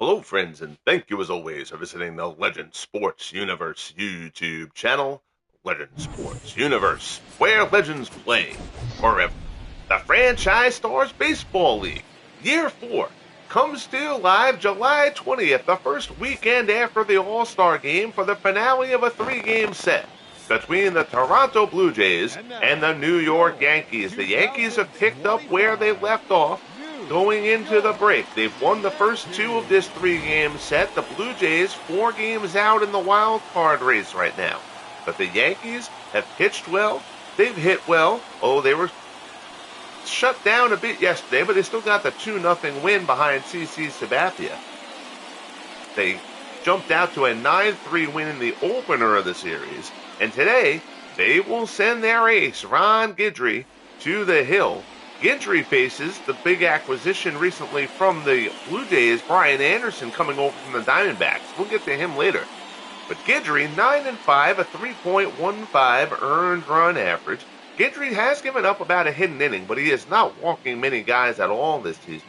Hello, friends, and thank you as always for visiting the Legend Sports Universe YouTube channel. Legend Sports Universe, where legends play forever. The Franchise Stars Baseball League, Year 4, comes to you live July 20th, the first weekend after the All-Star Game for the finale of a three-game set between the Toronto Blue Jays and the New York Yankees. The Yankees have picked up where they left off going into the break. They've won the first two of this three-game set. The Blue Jays 4 games out in the wild card race right now. But the Yankees have pitched well. They've hit well. Oh, they were shut down a bit yesterday, but they still got the 2-0 win behind CC Sabathia. They jumped out to a 9-3 win in the opener of the series. And today, they will send their ace, Ron Guidry, to the hill. Guidry faces the big acquisition recently from the Blue Jays, Brian Anderson, coming over from the Diamondbacks. We'll get to him later. But Guidry, 9-5, a 3.15 earned run average. Guidry has given up about a hidden inning, but he is not walking many guys at all this season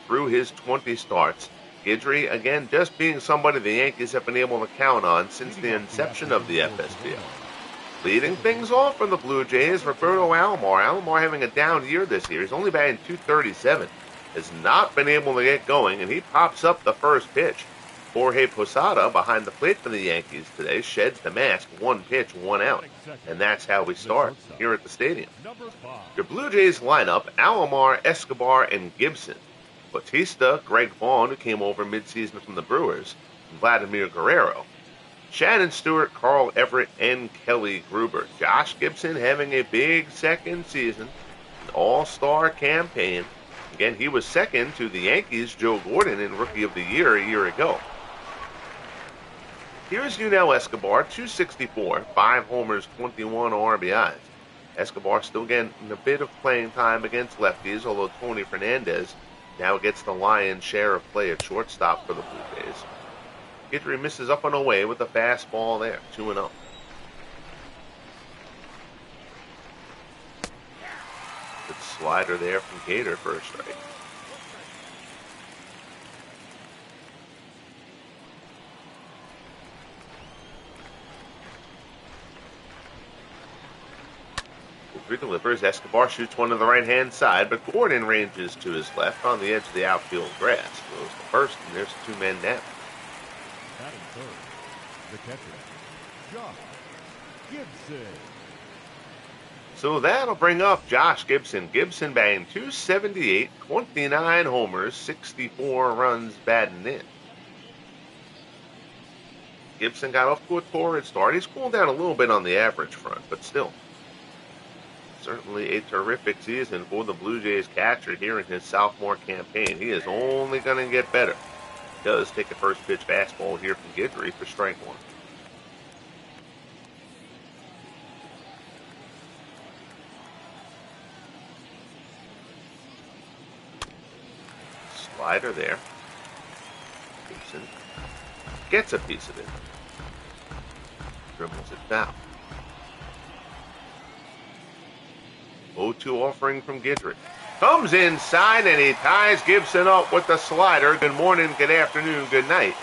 through his 20 starts. Guidry, again, just being somebody the Yankees have been able to count on since the inception of the FSBL. Leading things off for the Blue Jays, Roberto Alomar. Alomar having a down year this year. He's only batting .237. Has not been able to get going, and he pops up the first pitch. Jorge Posada behind the plate for the Yankees today sheds the mask. 1 pitch, 1 out. And that's how we start here at the stadium. Your Blue Jays lineup, Alomar, Escobar, and Gibson. Bautista, Greg Vaughn, who came over midseason from the Brewers, and Vladimir Guerrero. Shannon Stewart, Carl Everett, and Kelly Gruber. Josh Gibson having a big second season, an all-star campaign. Again, he was second to the Yankees' Joe Gordon in Rookie of the Year a year ago. Here's Yunel Escobar, 264, 5 homers, 21 RBIs. Escobar still getting a bit of playing time against lefties, although Tony Fernandez now gets the lion's share of play at shortstop for the Blue Jays. Guidry misses up and away with a fastball there, 2-0. Good slider there from Gator for a strike. Delivers. Escobar shoots one to the right-hand side, but Gordon ranges to his left on the edge of the outfield grass. Goes to first, and there's 2 men down. Batting third, the catcher, Josh Gibson. So that'll bring up Josh Gibson. Gibson batting .278, 29 homers, 64 runs batting in. Gibson got off to a torrid start. He's cooled down a little bit on the average front, but still. Certainly a terrific season for the Blue Jays catcher here in his sophomore campaign. He is only going to get better. He does take a first pitch fastball here from Guidry for strike 1. Slider there. Gibson gets a piece of it. Dribbles it down. 0-2 offering from Guidry. Comes inside and he ties Gibson up with the slider. Good morning, good afternoon, good night.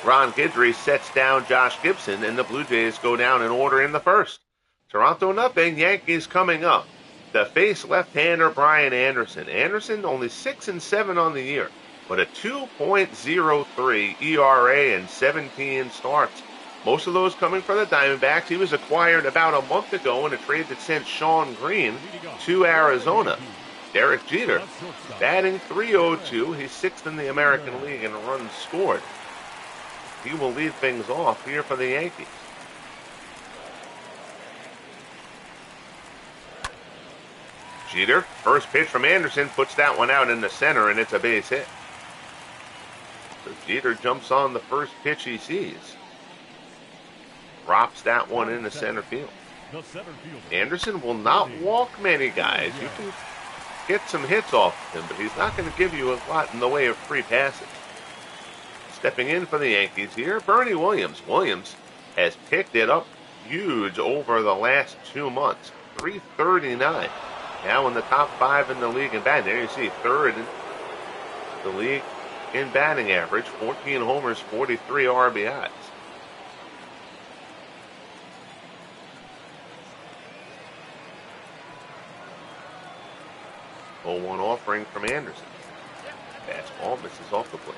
Ron Guidry sets down Josh Gibson, and the Blue Jays go down in order in the first. Toronto nothing, Yankees coming up. The face left-hander Brian Anderson. Anderson only 6-7 on the year, but a 2.03 ERA and 17 starts. Most of those coming from the Diamondbacks. He was acquired about a month ago in a trade that sent Shawn Green to Arizona. Derek Jeter, batting .302. He's 6th in the American League in runs scored. He will lead things off here for the Yankees. Jeter, first pitch from Anderson, puts that one out in the center, and it's a base hit. So Jeter jumps on the first pitch he sees. Drops that one in the center field. Anderson will not walk many guys. You can get some hits off of him, but he's not going to give you a lot in the way of free passes. Stepping in for the Yankees here, Bernie Williams. Williams has picked it up huge over the last 2 months. .339. Now in the top 5 in the league in batting. There you see third in the league in batting average, 14 homers, 43 RBIs. Oh, 1 offering from Anderson. Fastball misses off the plate.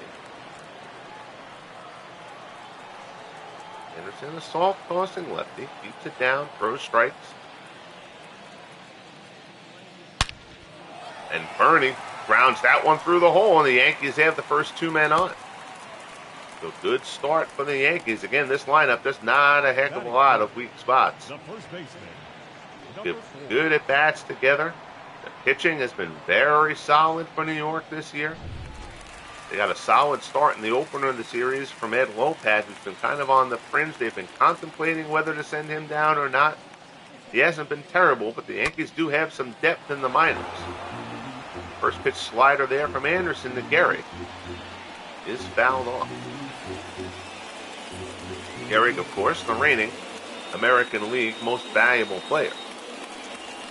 Anderson, a soft tossing lefty, keeps it down, throws strikes. And Bernie grounds that one through the hole, and the Yankees have the first 2 men on. So good start for the Yankees. Again, this lineup, there's not a heck of a lot of weak spots. Good at bats together. The pitching has been very solid for New York this year. They got a solid start in the opener of the series from Ed Lopat, who's been kind of on the fringe. They've been contemplating whether to send him down or not. He hasn't been terrible, but the Yankees do have some depth in the minors. First pitch slider there from Anderson to Gehrig is fouled off. Gehrig, of course, the reigning American League most valuable player.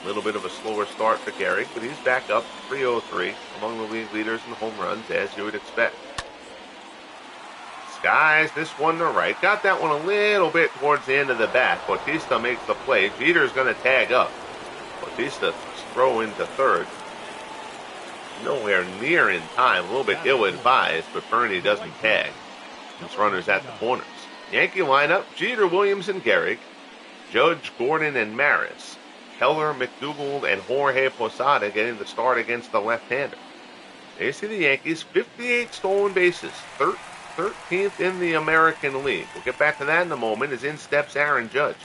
A little bit of a slower start for Gehrig, but he's back up 303 among the league leaders in home runs, as you would expect. Skies this one to right. Got that one a little bit towards the end of the bat. Bautista makes the play. Jeter's going to tag up. Bautista throw into third. Nowhere near in time. A little bit ill-advised, but Bernie doesn't tag. It's runners at the corners. Yankee lineup, Jeter, Williams, and Gehrig. Judge, Gordon, and Maris. Keller, McDougald, and Jorge Posada getting the start against the left-hander. They see the Yankees, 58 stolen bases, 13th in the American League. We'll get back to that in a moment, as in steps Aaron Judge.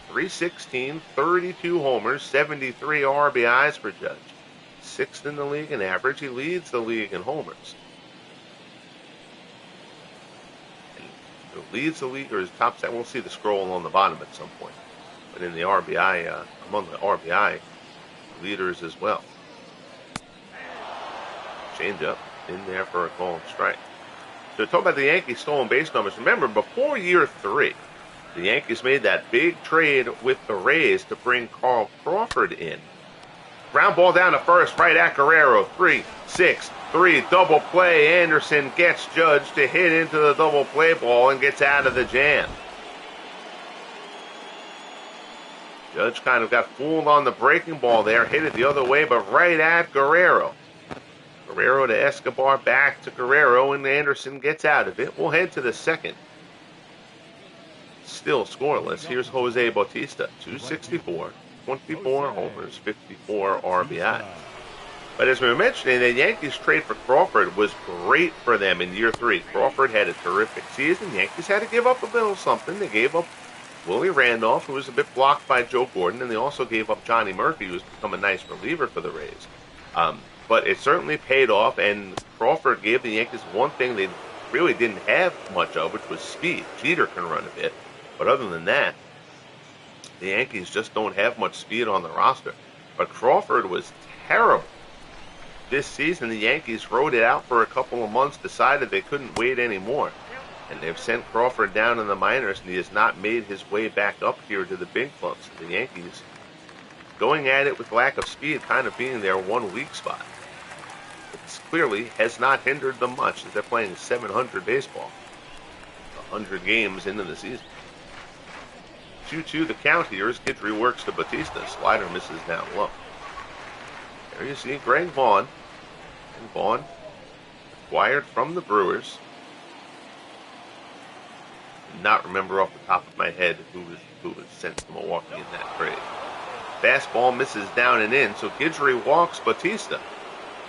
316, 32 homers, 73 RBIs for Judge. 6th in the league in average. He leads the league in homers. And leads the league, or his top set. We'll see the scroll on the bottom at some point. But in the RBI, among the RBI leaders as well. Changeup in there for a called strike. So talk about the Yankees stolen base numbers. Remember, before year 3, the Yankees made that big trade with the Rays to bring Carl Crawford in. Ground ball down to first, right at Guerrero. 3-6-3, double play. Anderson gets Judge to hit into the double play ball and gets out of the jam. Judge kind of got fooled on the breaking ball there, hit it the other way, but right at Guerrero. Guerrero to Escobar, back to Guerrero, and Anderson gets out of it. We'll head to the second. Still scoreless. Here's Jose Bautista, 264, 24 homers, 54 RBI. But as we were mentioning, the Yankees trade for Crawford was great for them in year 3. Crawford had a terrific season. The Yankees had to give up a little something. They gave up Willie Randolph, who was a bit blocked by Joe Gordon, and they also gave up Johnny Murphy, who's become a nice reliever for the Rays. But it certainly paid off, and Crawford gave the Yankees one thing they really didn't have much of, which was speed. Jeter can run a bit, but other than that, the Yankees just don't have much speed on the roster. But Crawford was terrible. This season, the Yankees rode it out for a couple of months, decided they couldn't wait anymore. And they've sent Crawford down in the minors, and he has not made his way back up here to the big clubs. The Yankees going at it with lack of speed, kind of being their one weak spot. It clearly has not hindered them much, as they're playing 700 baseball, 100 games into the season. 2-2 the count here as Guidry works to Bautista. Slider misses down low. There you see Greg Vaughn. And Vaughn acquired from the Brewers. Not remember off the top of my head who was sent to Milwaukee in that trade. Fastball misses down and in, so Guidry walks Bautista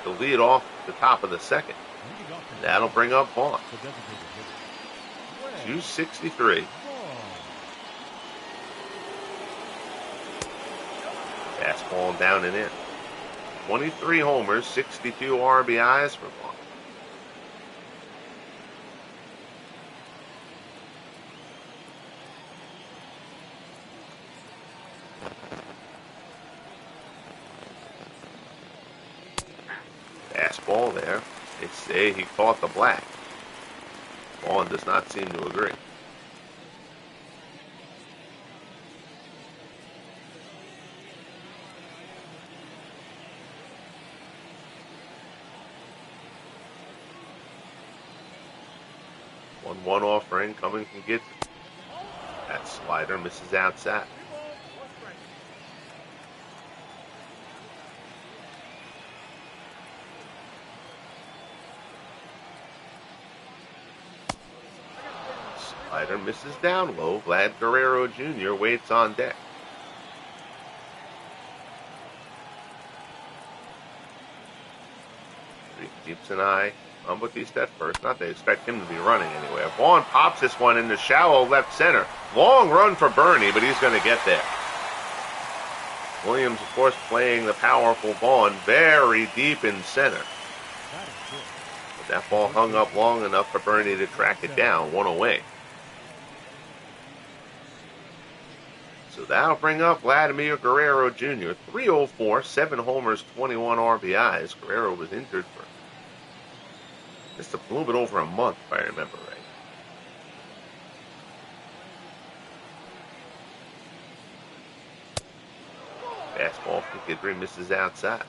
to lead off the top of the second. That'll bring up Vaughn. 263. Fastball down and in. 23 homers, 62 RBIs for Vaughn. Fastball there. They say he caught the black. Vaughn does not seem to agree. 1-1 offering coming from Guidry. That slider misses outside. Slider misses down low. Vlad Guerrero Jr. waits on deck. Keeps an eye on Bautista at first. Not they expect him to be running anywhere. Vaughn pops this one into shallow left center. Long run for Bernie, but he's going to get there. Williams, of course, playing the powerful Vaughn very deep in center. But that ball hung up long enough for Bernie to track it down, one away. So that'll bring up Vladimir Guerrero Jr. 304, 7 homers, 21 RBIs. Guerrero was injured for just a little bit over a month, if I remember right. Fastball from Guidry misses outside.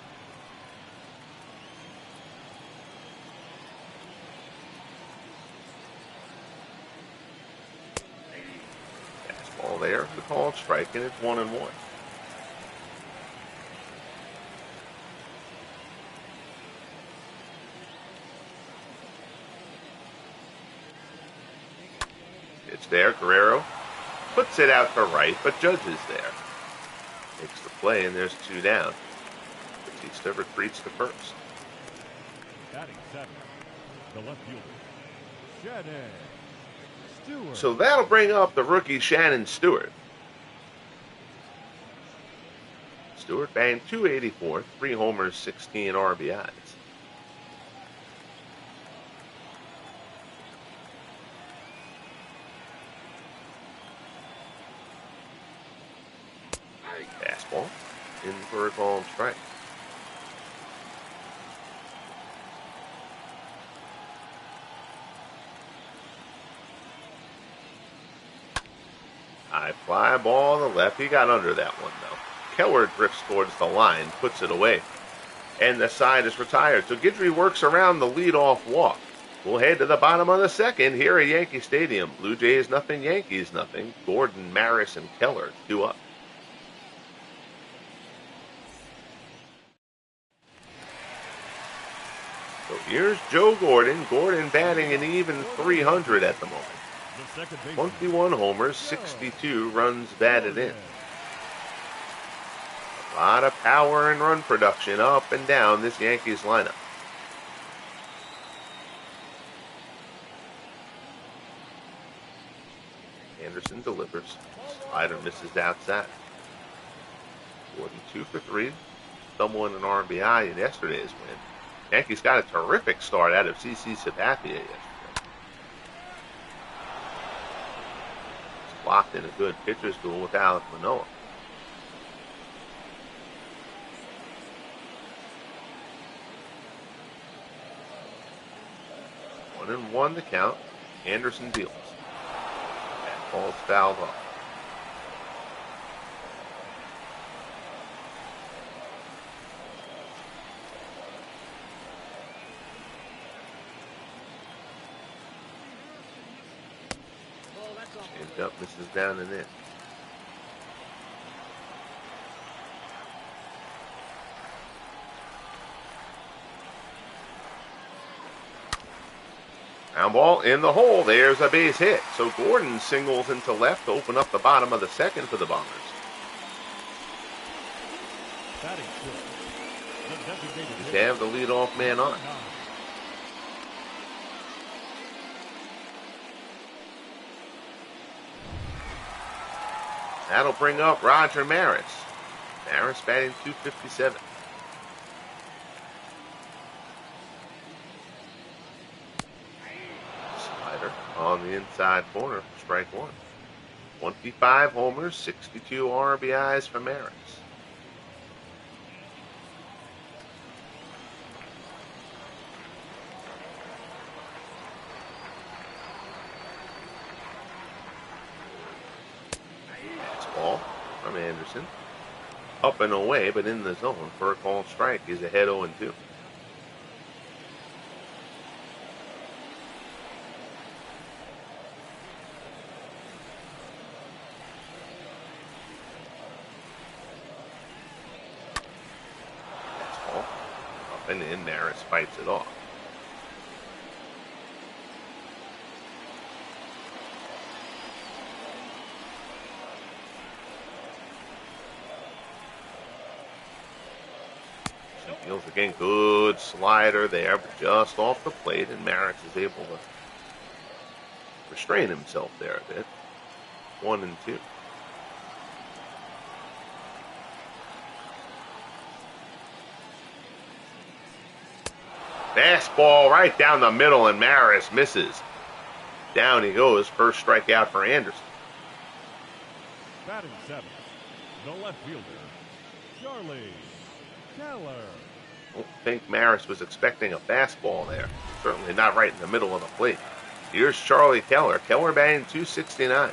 Fastball there, the call strike, and it's 1-1. It's there, Guerrero puts it out to right, but Judge is there. Makes the play, and there's 2 down. Bautista retreats to first. Batting seventh, the left fielder, Shannon Stewart. So that'll bring up the rookie Shannon Stewart. Stewart banged .284, 3 homers, 16 RBIs. Fastball in for a called strike. High fly ball on the left. He got under that one, though. Keller drifts towards the line, puts it away. And the side is retired. So Guidry works around the leadoff walk. We'll head to the bottom of the second here at Yankee Stadium. Blue Jays nothing, Yankees nothing. Gordon, Maris, and Keller 2 up. So here's Joe Gordon. Gordon batting an even .300 at the moment. 21 homers, 62 runs batted in. A lot of power and run production up and down this Yankees lineup. Anderson delivers. Slider misses outside. Gordon 2 for 3. Someone an RBI in yesterday's win. Yankees got a terrific start out of CC Sabathia yesterday. Blocked in a good pitcher's duel with Alek Manoah. One and one to count. Anderson deals. That ball's fouled off. Up, misses down and in. Ground ball in the hole. There's a base hit. So Gordon singles into left to open up the bottom of the second for the Bombers. They have the leadoff man on. That'll bring up Roger Maris. Maris batting .257. Slider on the inside corner for strike one. 25 homers, 62 RBIs for Maris. From Anderson. Up and away, but in the zone for a called strike. He's ahead 0-2. and then Maris fights it off. She deals again, good slider there, but just off the plate, and Maris is able to restrain himself there a bit. 1-2. Fastball right down the middle, and Maris misses. Down he goes. First strikeout for Anderson. Batting seventh, the left fielder, Charlie Keller. I don't think Maris was expecting a fastball there. Certainly not right in the middle of the plate. Here's Charlie Keller. Keller batting .269.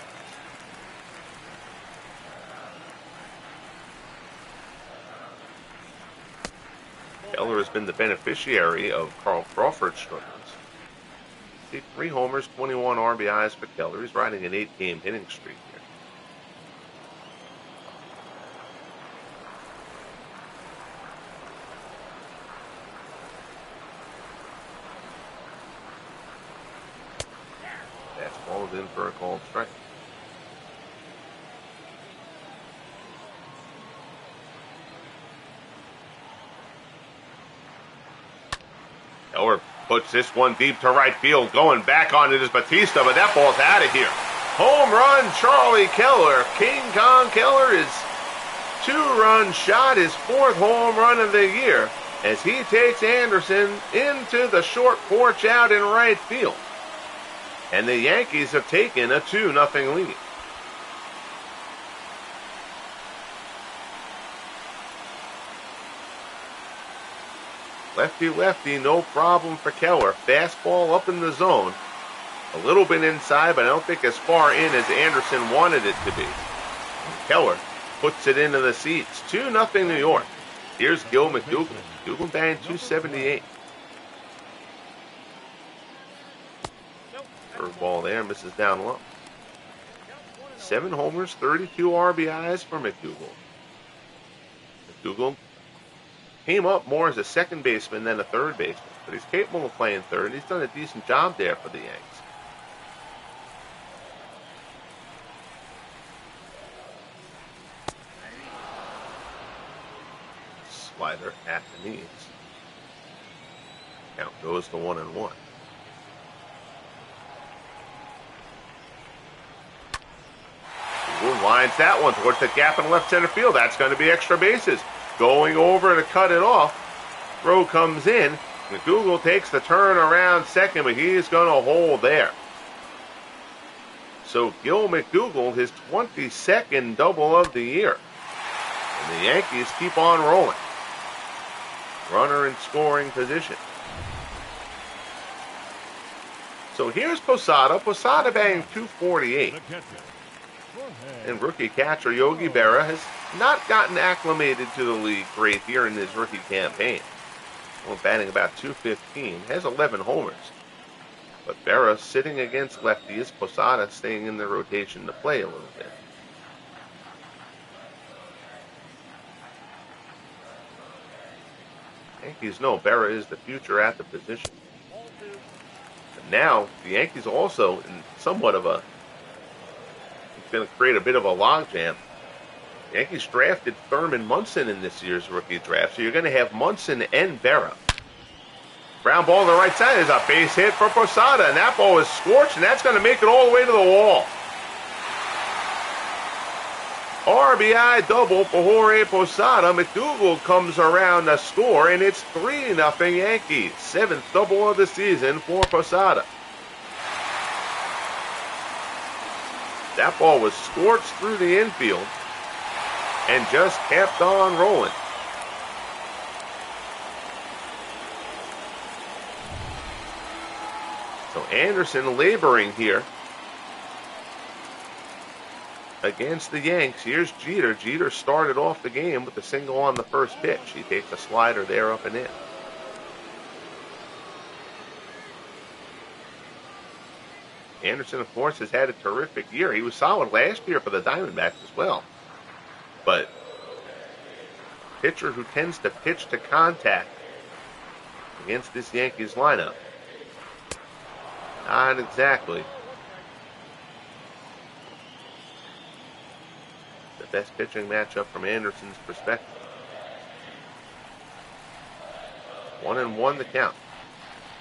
Keller has been the beneficiary of Carl Crawford's struggles. 3 homers, 21 RBIs for Keller. He's riding an 8-game hitting streak here. Fastball is in for a called strike. Keller puts this one deep to right field. Going back on it is Batista, but that ball's out of here. Home run, Charlie Keller. King Kong Keller is 2-run shot, his 4th home run of the year, as he takes Anderson into the short porch out in right field. And the Yankees have taken a 2-0 lead. Lefty, no problem for Keller. Fastball up in the zone. A little bit inside, but I don't think as far in as Anderson wanted it to be. And Keller puts it into the seats. 2-0 New York. Here's Gil McDougal. McDougal batting .278. Curveball there, misses down low. 7 homers, 32 RBIs for McDougal. McDougal came up more as a second baseman than a third baseman, but he's capable of playing third, and he's done a decent job there for the Yanks. Slider at the knees. Count goes to 1-1. Lines that one towards the gap in left center field. That's going to be extra bases. Going over to cut it off. Throw comes in. McDougal takes the turn around second, but he's going to hold there. So Gil McDougal, his 22nd double of the year. And the Yankees keep on rolling. Runner in scoring position. So here's Posada. Posada batting .248. And rookie catcher Yogi Berra has not gotten acclimated to the league great here in his rookie campaign. Well, batting about .215, has 11 homers. But Berra sitting against lefties, Posada staying in the rotation to play a little bit. Yankees know Berra is the future at the position. And now the Yankees also in somewhat of a going to create a bit of a logjam. Yankees drafted Thurman Munson in this year's rookie draft, so you're going to have Munson and Berra. Ground ball to the right side is a base hit for Posada, and that ball is scorched, and that's going to make it all the way to the wall. RBI double for Jorge Posada. McDougal comes around to score, and it's 3-0 Yankees. 7th double of the season for Posada. That ball was scorched through the infield and just kept on rolling. So Anderson laboring here against the Yanks. Here's Jeter. Jeter started off the game with a single on the first pitch. He takes a slider there up and in. Anderson, of course, has had a terrific year. He was solid last year for the Diamondbacks as well. But pitcher who tends to pitch to contact against this Yankees lineup? Not exactly. The best pitching matchup from Anderson's perspective. 1-1 the count.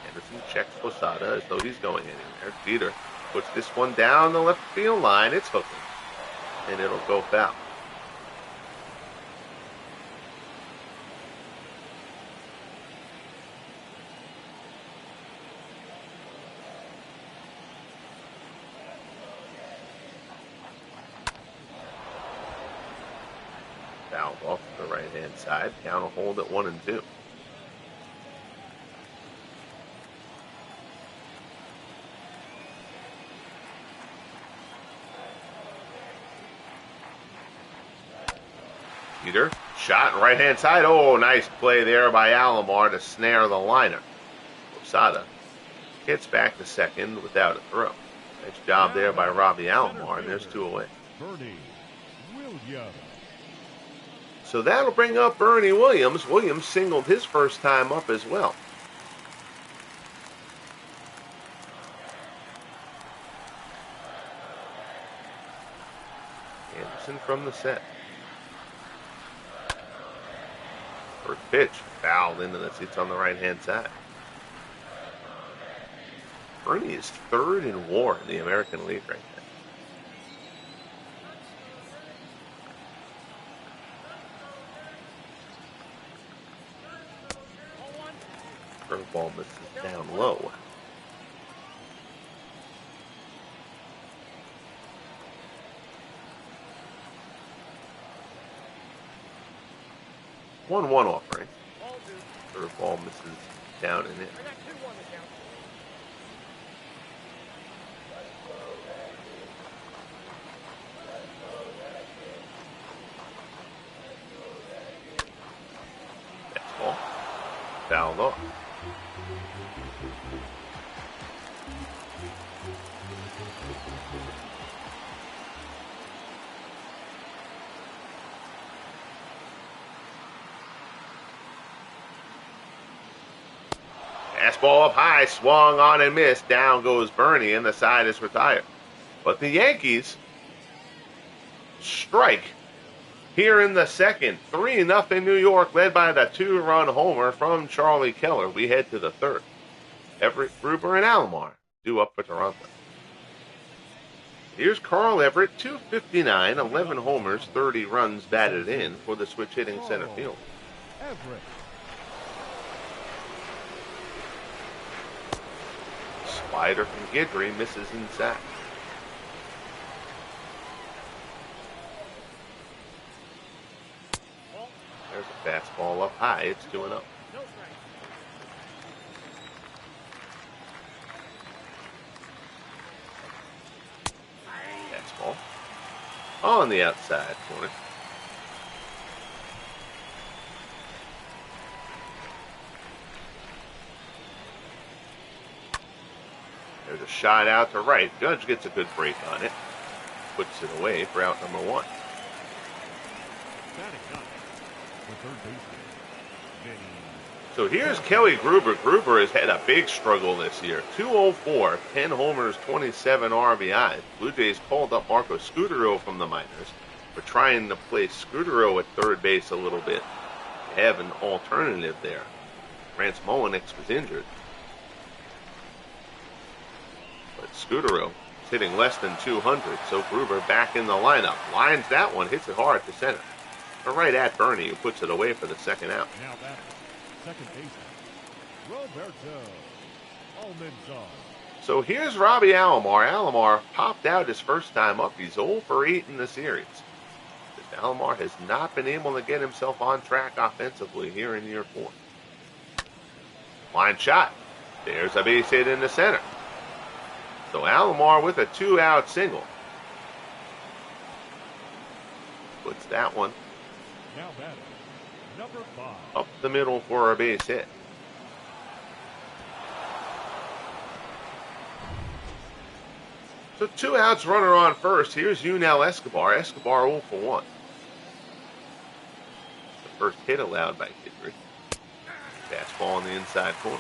Anderson checks Posada as though he's going anywhere. Gator puts this one down the left field line. It's hooking, and it'll go foul. Fouled off to the right-hand side. Count will hold at 1-2. Gator, shot right-hand side. Oh, nice play there by Alomar to snare the liner. Posada gets back to second without a throw. Nice job there by Robbie Alomar, and there's 2 away. So that'll bring up Bernie Williams. Williams singled his first time up as well. Anderson from the set. First pitch, fouled into the seats on the right-hand side. Bernie is 3rd in WAR in the American League right now. Curveball misses down low. One offering. Curveball misses down and in. That's ball. Fouled off. Fastball up high, swung on and missed. Down goes Bernie, and the side is retired. But the Yankees strike here in the second. 3-0 New York, led by the 2-run homer from Charlie Keller. We head to the third. Everett, Gruber, and Alomar due up for Toronto. Here's Carl Everett, 259, 11 homers, 30 runs batted in for the switch-hitting center field. Everett. Slider from Guidry misses inside. There's a fastball up high. It's 2-0. Fastball on the outside corner. There's a shot out to right. Judge gets a good break on it. Puts it away for out number 1. So here's Kelly Gruber. Gruber has had a big struggle this year. 204, 10 homers, 27 RBIs. Blue Jays called up Marco Scudero from the minors. We're trying to place Scudero at third base a little bit. They have an alternative there. Rance Molinix was injured. But Scudero is hitting less than 200, so Gruber back in the lineup. Lines that one, hits it hard to center. But right at Bernie, who puts it away for the second out. Now back, second baseman, Roberto Almanzar. So here's Robbie Alomar. Alomar popped out his first time up. He's 0 for 8 in the series. But Alomar has not been able to get himself on track offensively here in year 4. Line shot. There's a base hit in the center. So Alomar with a 2-out single. Puts that one Now batting, number 5. up the middle for a base hit. So 2 outs, runner on first. Here's Yunel Escobar. Escobar 0 for 1. The first hit allowed by Guidry. Ball in the inside corner.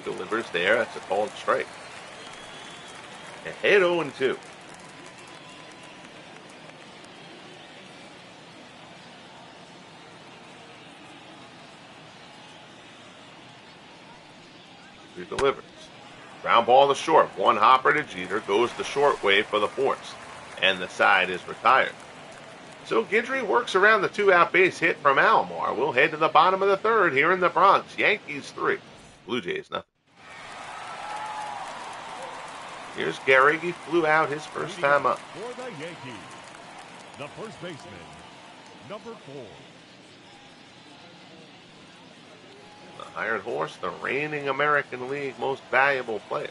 Delivers there. That's a called strike. Ahead 0-2. He delivers. Ground ball to short. One hopper to Jeter. Goes the short way for the force. And the side is retired. So Guidry works around the 2-out base hit from Alomar. We'll head to the bottom of the third here in the Bronx. Yankees 3. Blue Jays nothing. Here's Gehrig. He flew out his first time up. For the Yankees, the first baseman, number 4. The Iron Horse, the reigning American League most valuable player.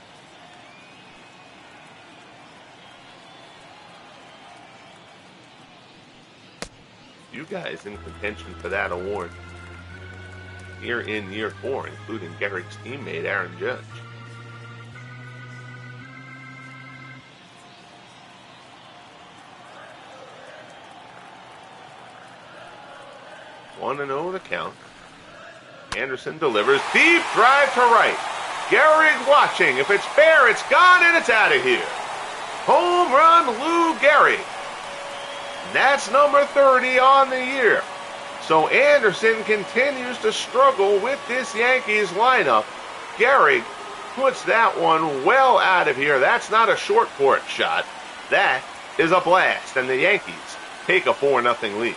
You guys in contention for that award here in year 4, including Gehrig's teammate Aaron Judge. One and 0 to count. Anderson delivers. Deep drive to right. Gehrig watching. If it's fair, it's gone and it's out of here. Home run, Lou Gehrig. That's number 30 on the year. So Anderson continues to struggle with this Yankees lineup. Gehrig puts that one well out of here. That's not a short court shot. That is a blast. And the Yankees take a 4-0 lead.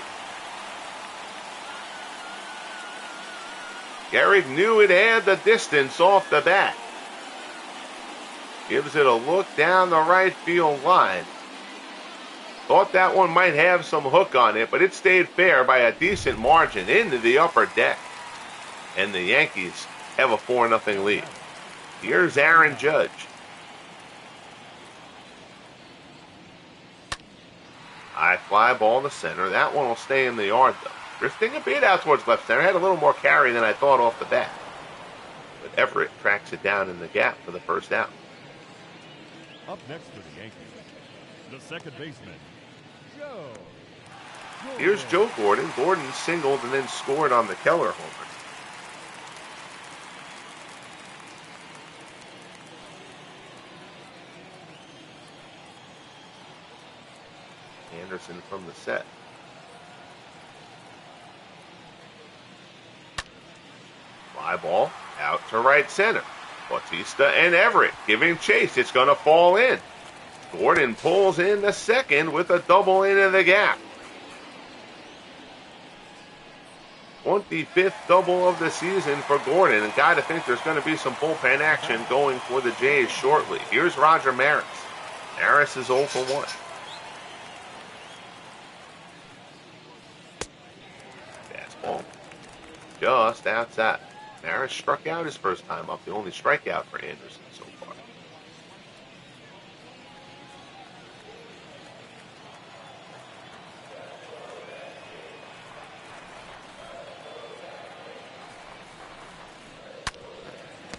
Gehrig knew it had the distance off the bat. Gives it a look down the right field line. Thought that one might have some hook on it, but it stayed fair by a decent margin into the upper deck. And the Yankees have a 4-0 lead. Here's Aaron Judge. High fly ball to center. That one will stay in the yard, though. Drifting a bit out towards left center. Had a little more carry than I thought off the bat. But Everett tracks it down in the gap for the first out. Up next for the Yankees, the second baseman, Joe. Here's Joe Gordon. Gordon singled and then scored on the Keller homer. Anderson from the set. Fly ball out to right center. Bautista and Everett giving chase. It's going to fall in. Gordon pulls in the second with a double into the gap. 25th double of the season for Gordon. And got to think there's going to be some bullpen action going for the Jays shortly. Here's Roger Maris. Maris is 0 for 1. Fastball just outside. Maris struck out his first time up, the only strikeout for Anderson so far.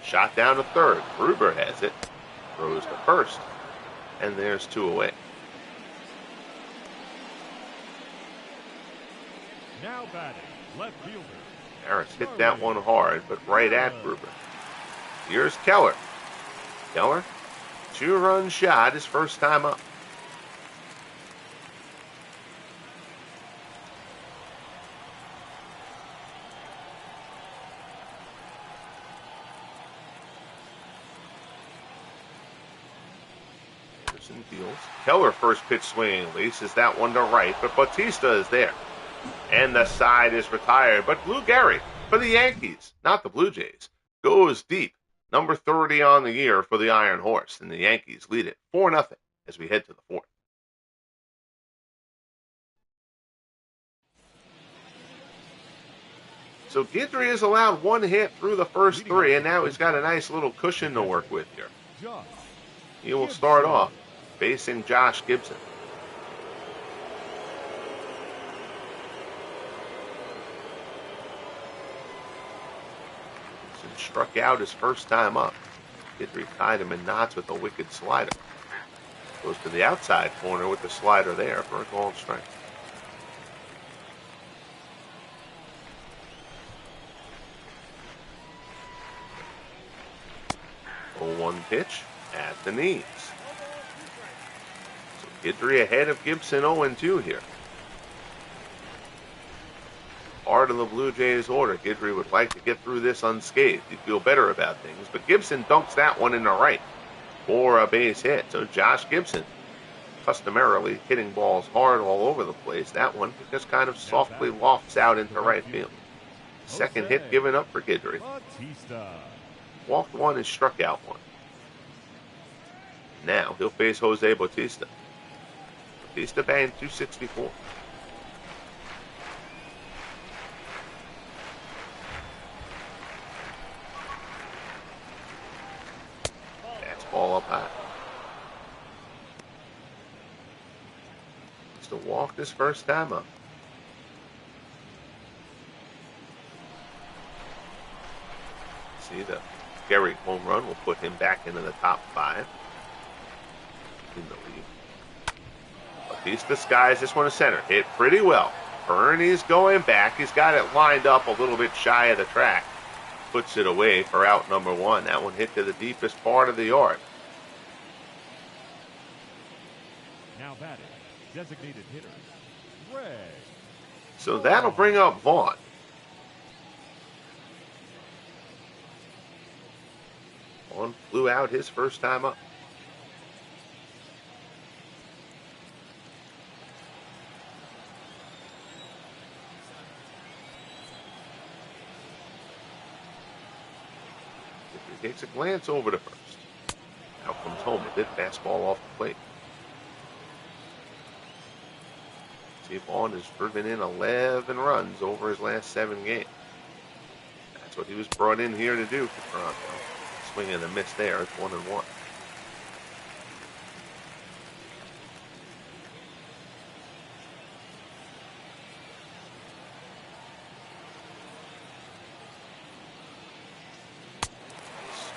Shot down to third. Gruber has it. Throws to first. And there's 2 away. Now batting, left fielder. Harris hit that one hard, but right at Gruber. Here's Keller. Keller, 2-run shot, his first time up. Anderson fields. Keller first pitch swinging, laces that one to right, but Bautista is there. And the side is retired. But Lou Gehrig for the Yankees, not the Blue Jays, goes deep. Number 30 on the year for the Iron Horse. And the Yankees lead it 4-0 as we head to the fourth. So Guidry has allowed 1 hit through the first 3, and now he's got a nice little cushion to work with here. He will start off facing Josh Gibson. struck out his first time up. Guidry tied him in knots with a wicked slider. Goes to the outside corner with the slider there for a called strike. 0-1 pitch at the knees. So Guidry ahead of Gibson 0-2 here. Part of the Blue Jays order. Guidry would like to get through this unscathed. He'd feel better about things, but Gibson dunks that one in the right for a base hit. So Josh Gibson, customarily hitting balls hard all over the place. That one just kind of softly lofts out into right field. Second hit given up for Guidry. Walked one and struck out one. Now he'll face Jose Bautista. Bautista batting .264. That's ball up high. Just to walk this first time up. See, the Gehrig home run will put him back into the top 5 in the league. Bautista skies this one to center. Hit pretty well. Bernie's going back. He's got it lined up a little bit shy of the track. Puts it away for out number 1. That one hit to the deepest part of the yard. Now batting, designated hitter, Ray. So that'll bring up Vaughn. Vaughn flew out his first time up. He takes a glance over to first. Out comes home with it. Fastball off the plate. See, Vaughn has driven in 11 runs over his last 7 games. That's what he was brought in here to do for Toronto. Swing and a miss there. It's 1-1.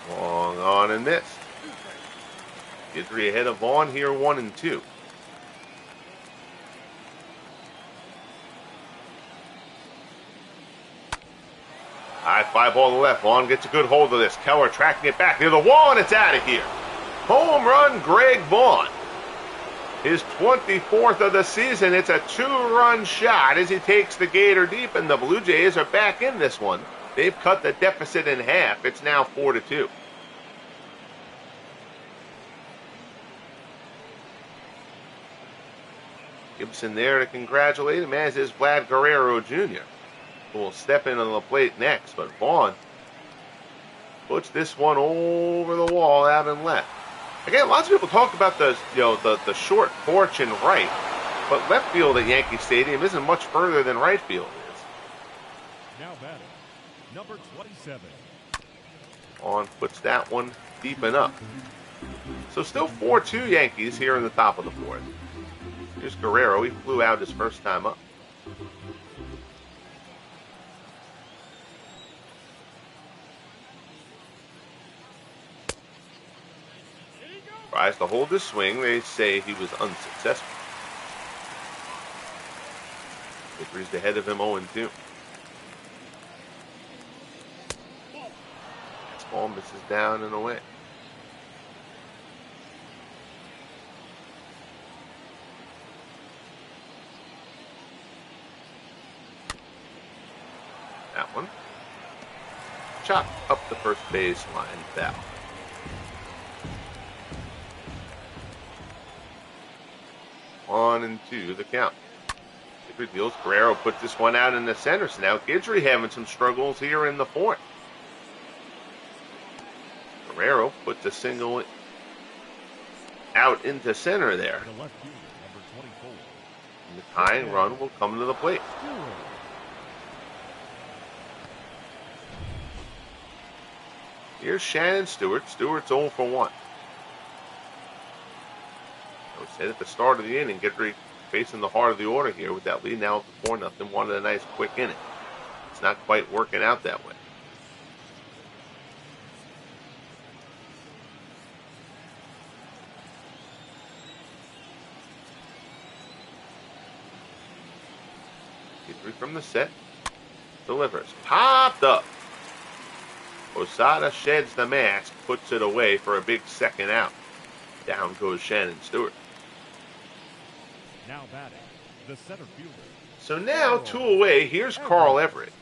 Swung on and missed. Guidry ahead of Vaughn here, 1-2. High fly ball to the left. Vaughn gets a good hold of this. Keller tracking it back near the wall, and it's out of here. Home run, Greg Vaughn. His 24th of the season. It's a 2-run shot as he takes the Gator deep, and the Blue Jays are back in this one. They've cut the deficit in half. It's now 4-2. Gibson there to congratulate him, as is Vlad Guerrero Jr., who will step into the plate next. But Vaughn puts this one over the wall out and left. Again, lots of people talk about the short porch in right, but left field at Yankee Stadium isn't much further than right field is. Now batting, number 27. Vaughn puts that one deep and up. So still 4-2 Yankees here in the top of the 4th. Here's Guerrero. He flew out his first time up. Tries to hold his swing. They say he was unsuccessful. Guidry's ahead of him 0-2. This ball misses down and away. That one. Chop up the first baseline. Foul. On and 2 the count. Guidry deals. Guerrero puts this one out in the center. So now Guidry having some struggles here in the 4th. Guerrero puts a single out into center there. The left fielder, number 24. And the tying run will come to the plate. Here's Shannon Stewart. Stewart's 0 for 1. I said at the start of the inning, Guidry facing the heart of the order here with that lead now up to 4-0. Wanted a nice quick inning. It's not quite working out that way. from the set. Delivers. Popped up. Posada sheds the mask, puts it away for a big second out. Down goes Shannon Stewart. Now batting, the center fielder. So now 2 away. Here's Carl Everett.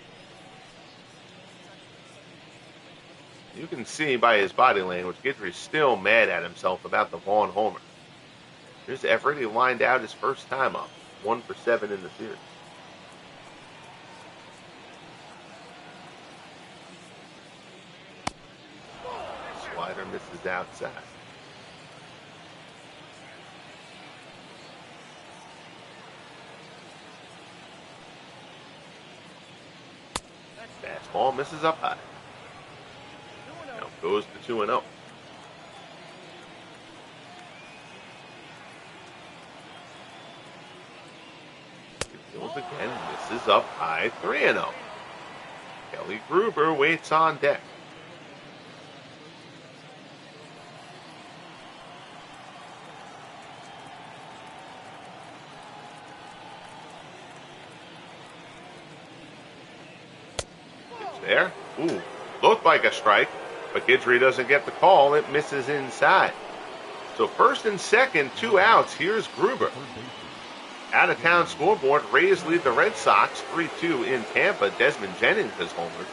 You can see by his body language, Guidry's still mad at himself about the Vaughn homer. Here's Everett. He lined out his first time up. 1 for 7 in the series. Slider misses outside. Fastball misses up high. Now goes to 2-0. Deals again, misses up high, 3-0. Kelly Gruber waits on deck. There. Ooh, looked like a strike, but Guidry doesn't get the call. It misses inside. So first and second, 2 outs. Here's Gruber. Out-of-town scoreboard. Rays lead the Red Sox 3-2 in Tampa. Desmond Jennings has homered.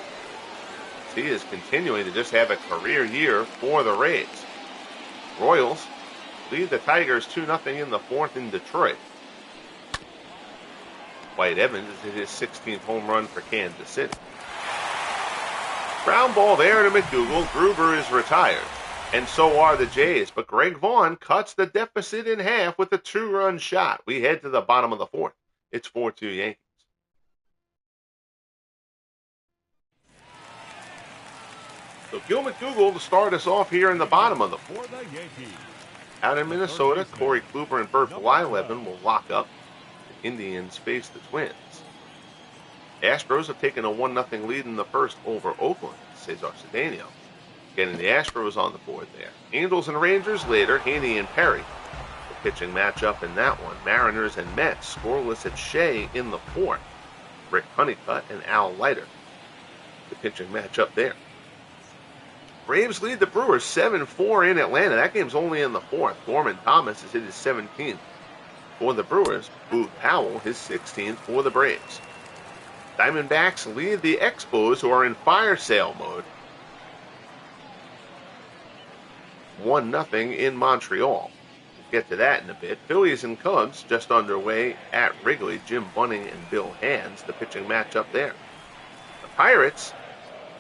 He is continuing to just have a career year for the Rays. Royals lead the Tigers 2-0 in the 4th in Detroit. White Evans is his 16th home run for Kansas City. Ground ball there to McDougal. Gruber is retired. And so are the Jays. But Greg Vaughn cuts the deficit in half with a 2-run shot. We head to the bottom of the 4th. It's 4-2 Yankees. So Gil McDougal to start us off here in the bottom of the 4th. Out in Minnesota, Corey Kluber and Bert Blyleven will lock up. The Indians face the Twins. Astros have taken a 1-0 lead in the first over Oakland. Cesar Cedeno getting the Astros on the board there. Angels and Rangers later, Haney and Perry. The pitching matchup in that one. Mariners and Mets scoreless at Shea in the 4th. Rick Honeycutt and Al Leiter. The pitching matchup there. Braves lead the Brewers 7-4 in Atlanta. That game's only in the 4th. Gorman Thomas has hit his 17th for the Brewers. Boog Powell his 16th for the Braves. Diamondbacks lead the Expos, who are in fire sale mode. 1-0 in Montreal. We'll get to that in a bit. Phillies and Cubs just underway at Wrigley. Jim Bunning and Bill Hands, the pitching matchup there. The Pirates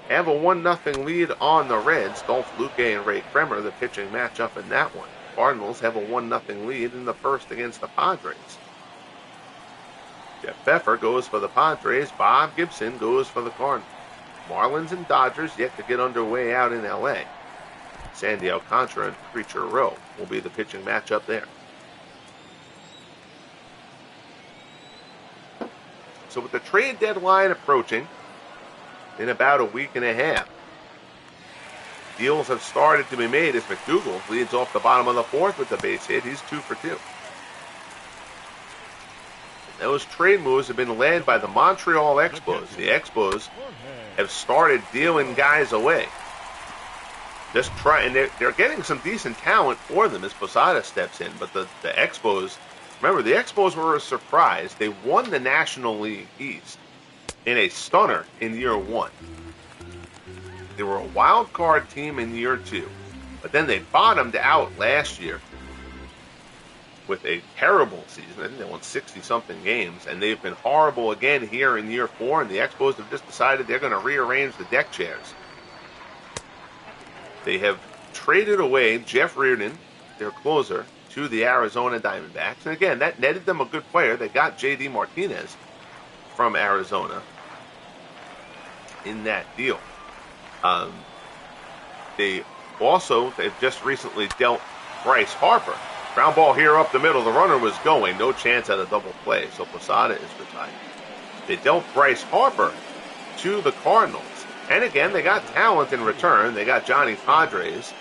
have a 1-0 lead on the Reds. Dolph Luque and Ray Kremer, the pitching matchup in that one. Cardinals have a 1-0 lead in the first against the Padres. Jeff Pfeffer goes for the Padres. Bob Gibson goes for the Cardinals. Marlins and Dodgers yet to get underway out in L.A. Sandy Alcantara and Preacher Row will be the pitching matchup there. So with the trade deadline approaching in about a week and a half, deals have started to be made as McDougal leads off the bottom of the 4th with the base hit. He's 2 for 2. Those trade moves have been led by the Montreal Expos. The Expos have started dealing guys away. And they're getting some decent talent for them as Posada steps in. But the Expos, remember, the Expos were a surprise. They won the National League East in a stunner in year 1. They were a wild card team in year 2. But then they bottomed out last year with a terrible season. I think they won 60-something games, and they've been horrible again here in year 4, and the Expos have just decided they're going to rearrange the deck chairs. They have traded away Jeff Reardon, their closer, to the Arizona Diamondbacks. And again, that netted them a good player. They got J.D. Martinez from Arizona in that deal. They've just recently dealt Bryce Harper. Ground ball here up the middle. The runner was going. No chance at a double play. So Posada is retired. They dealt Bryce Harper to the Cardinals. And again, they got talent in return. They got Johnny Padres.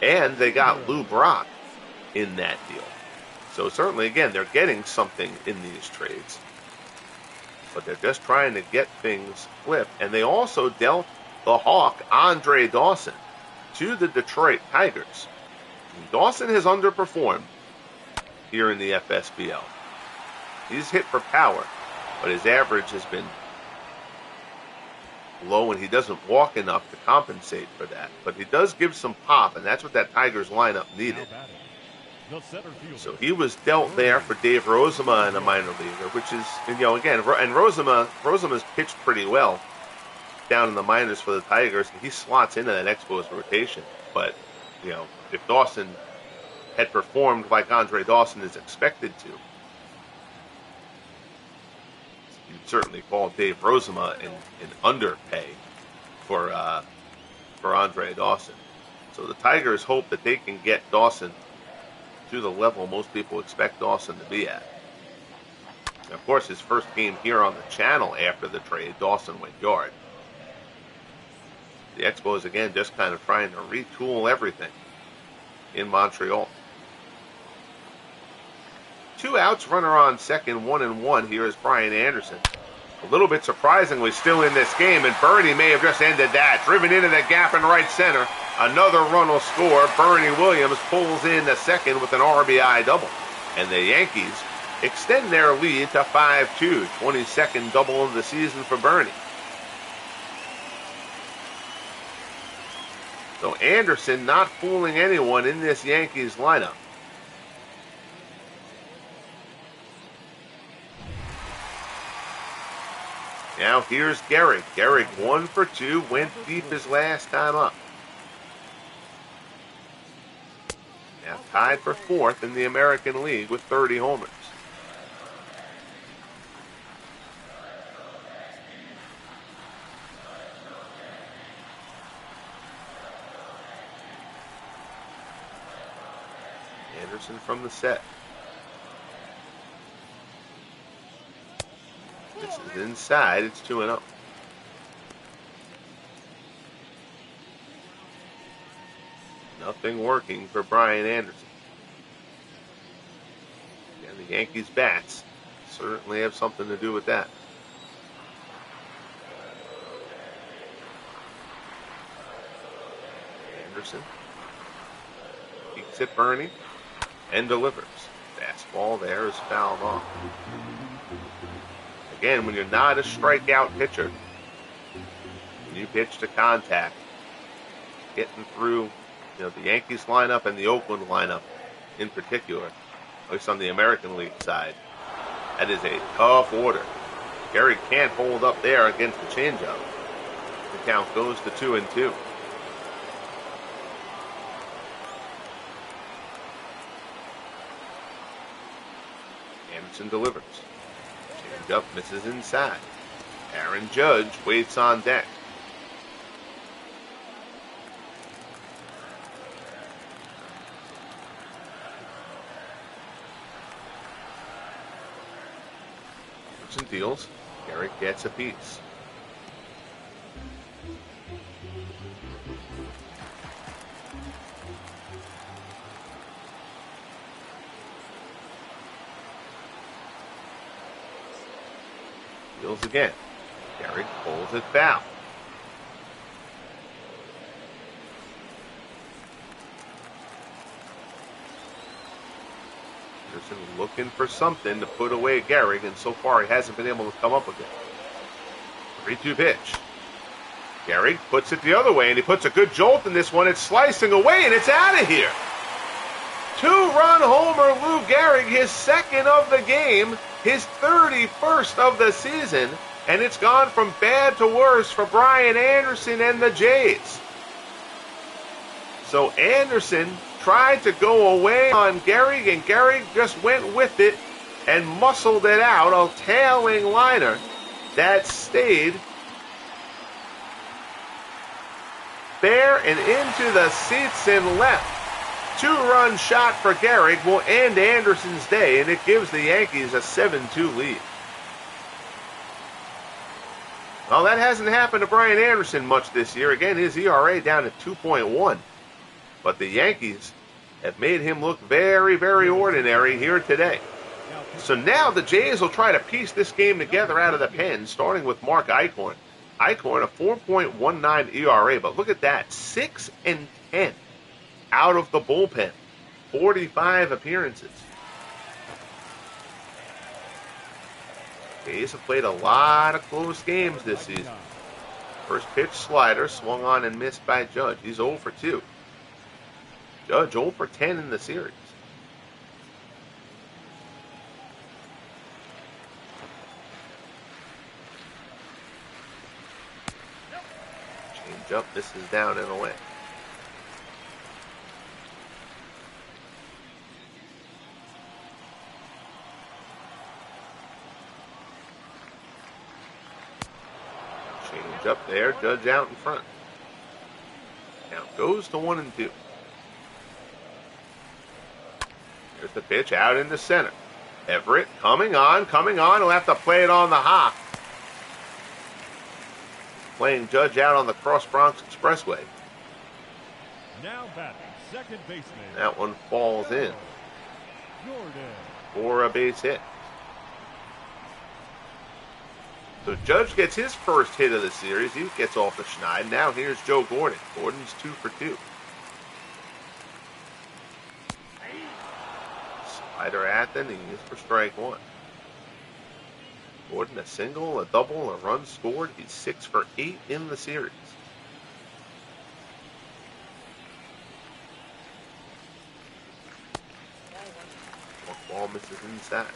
And they got Lou Brock in that deal. So certainly, again, they're getting something in these trades. but they're just trying to get things flipped. And they also dealt the Hawk, Andre Dawson, to the Detroit Tigers. Dawson has underperformed here in the FSBL. He's hit for power, but his average has been low, and he doesn't walk enough to compensate for that. But he does give some pop, and that's what that Tigers lineup needed. So he was dealt there for Dave Rozema in a minor leaguer, which is, again, and Rozema's pitched pretty well down in the minors for the Tigers, and he slots into that Expos rotation. But, if Dawson had performed like Andre Dawson is expected to, you'd certainly call Dave Rozema an underpay for Andre Dawson. So the Tigers hope that they can get Dawson to the level most people expect Dawson to be at. And of course, his first game here on the channel after the trade, Dawson went yard. The Expos, again, just kind of trying to retool everything in Montreal. 2 outs, runner on second, 1-1. Here is Brian Anderson. A little bit surprisingly still in this game, and Bernie may have just ended that. Driven into the gap in right center. Another run will score. Bernie Williams pulls in the second with an RBI double. And the Yankees extend their lead to 5-2. 22nd double of the season for Bernie. So Anderson not fooling anyone in this Yankees lineup. Now here's Gehrig. Gehrig 1 for 2, went deep his last time up. Now tied for 4th in the American League with 30 homers. Anderson from the set. This is inside. It's 2-0. Nothing working for Brian Anderson. And the Yankees' bats certainly have something to do with that. Anderson peeks at Bernie and delivers. Fastball there is fouled off. Again, when you're not a strikeout pitcher, when you pitch to contact, getting through the Yankees lineup and the Oakland lineup in particular, at least on the American League side, that is a tough order. Gehrig can't hold up there against the changeup. The count goes to 2-2. Anderson delivers. Changeup misses inside. Aaron Judge waits on deck. Anderson deals. Gehrig gets a piece. Deals again. Gehrig pulls it foul. Anderson looking for something to put away Gehrig, and so far he hasn't been able to come up with it. 3-2 pitch. Gehrig puts it the other way, and he puts a good jolt in this one. It's slicing away, and it's out of here. 2-run homer, Lou Gehrig, his second of the game, his 31st of the season, and it's gone from bad to worse for Brian Anderson and the Jays. So Anderson tried to go away on Gehrig, and Gehrig just went with it and muscled it out, a tailing liner that stayed fair and into the seats and left. 2-run shot for Gehrig will end Anderson's day, and it gives the Yankees a 7-2 lead. Well, that hasn't happened to Brian Anderson much this year. Again, his ERA down at 2.1. But the Yankees have made him look very, very ordinary here today. So now the Jays will try to piece this game together out of the pen, starting with Mark Eichhorn. Eichhorn, a 4.19 ERA, but look at that, 6-10 out of the bullpen, 45 appearances. Jays have played a lot of close games this season. First pitch slider swung on and missed by Judge. He's 0 for 2. Judge 0 for 10 in the series. Change up, misses down and away. Change up there, Judge out in front. Count goes to 1-2. Here's the pitch out into center. Everett coming on. He'll have to play it on the hop. Playing Judge out on the Cross Bronx Expressway. Now batting, second baseman. That one falls in for a base hit. So Judge gets his first hit of the series. He gets off the schneid. Now here's Joe Gordon. Gordon's 2 for 2. Slider at the knees for strike 1. Gordon, a single, a double, a run scored. He's 6 for 8 in the series. Ball misses inside.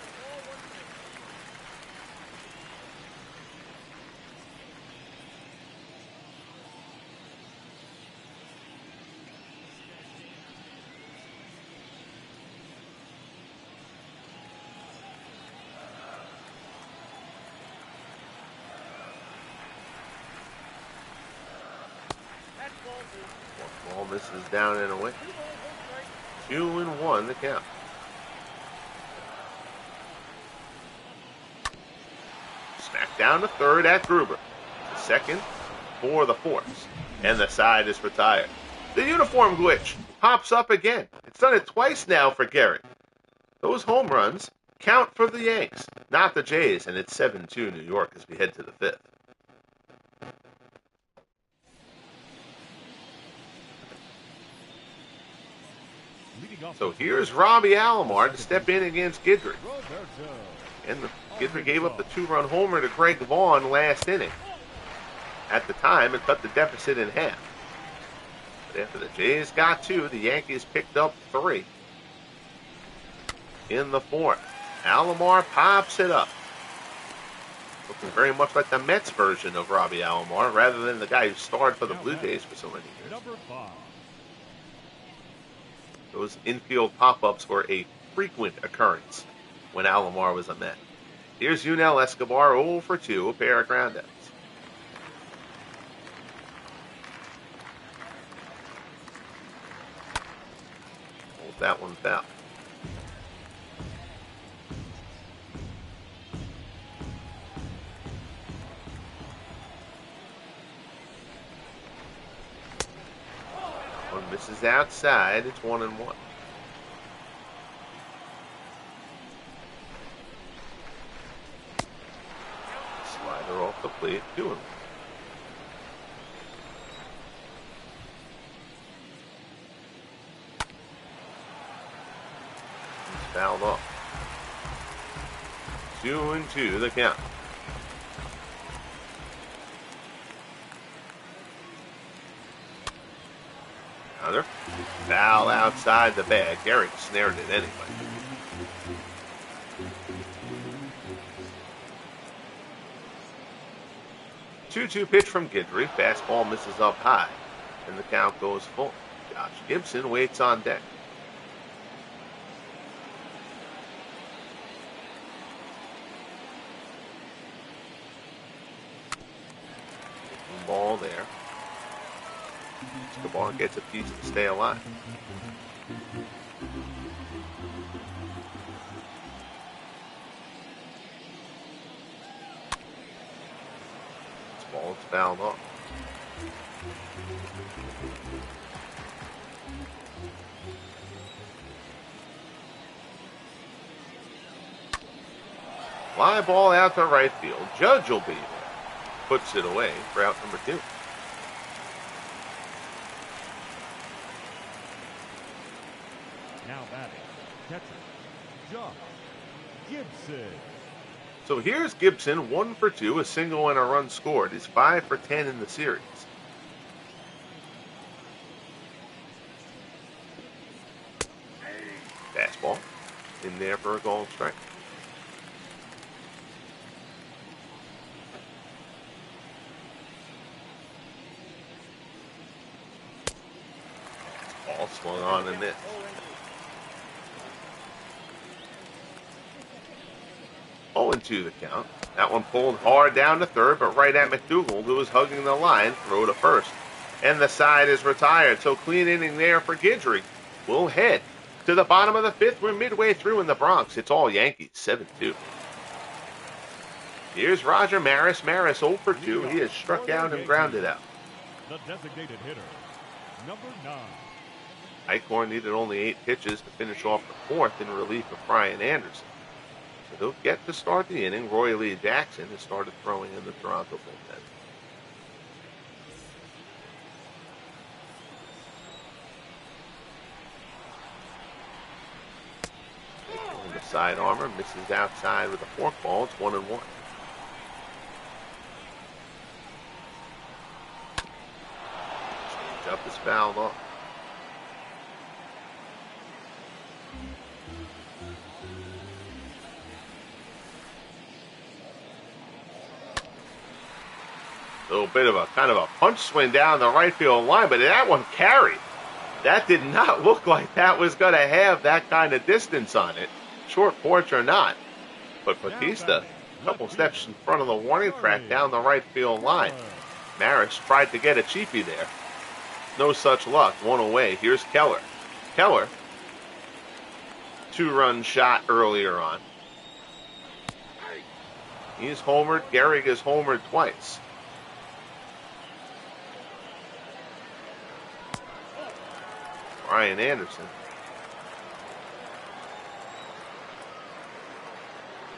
Ball misses down and away. 2-1 the count. Smack down to third at Gruber. The second for the Force. And the side is retired. The uniform glitch pops up again. It's done it twice now for Garrett. Those home runs count for the Yanks, not the Jays, and it's 7-2 New York as we head to the fifth. So here's Robbie Alomar to step in against Guidry. And Guidry gave up the 2-run homer to Greg Vaughn last inning. At the time, it cut the deficit in half. But after the Jays got 2, the Yankees picked up 3. In the fourth, Alomar pops it up. Looking very much like the Mets version of Robbie Alomar, rather than the guy who starred for the Blue Jays for so many years. Number 5. Those infield pop-ups were a frequent occurrence when Alomar was a Met. Here's Yunel Escobar, 0 for 2, a pair of groundouts. Hold that one foul. One misses outside. It's 1-1. Slider off the plate, 2-1. He's fouled off. 2-2 the count. Another foul outside the bag. Garrett snared it anyway. Two-two pitch from Guidry. Fastball misses up high, and the count goes full. Josh Gibson waits on deck. Ball there. Escobar gets a piece to stay alive. This ball is fouled off. Fly ball out to right field. Judge will be there. Puts it away for out number 2. Now batting, catcher, Josh Gibson. So here's Gibson, 1 for 2, a single and a run scored. He's 5 for 10 in the series. Fastball in there for a called strike. Ball swung on and missed. 0-2 the count. That one pulled hard down to third, but right at McDougal, who was hugging the line, throw to first. And the side is retired, so clean inning there for Guidry. We'll head to the bottom of the 5th. We're midway through in the Bronx. It's all Yankees, 7-2. Here's Roger Maris. Maris 0 for 2. He has struck out and grounded out. The designated hitter, number 9. Eichhorn needed only 8 pitches to finish off the 4th in relief of Brian Anderson. So he'll get to start the inning. Roy Lee Jackson has started throwing in the Toronto bullpen. The side armor misses outside with a forkball. It's 1-1. Change up is fouled off. A little bit of a kind of a punch swing down the right field line, but that one carried. That did not look like that was going to have that kind of distance on it, short porch or not. But Bautista, a couple steps in front of the warning track down the right field line. Maris tried to get a cheapie there. No such luck. 1 away. Here's Keller. Keller, 2-run shot earlier on. He's homered. Gehrig is homered twice. Brian Anderson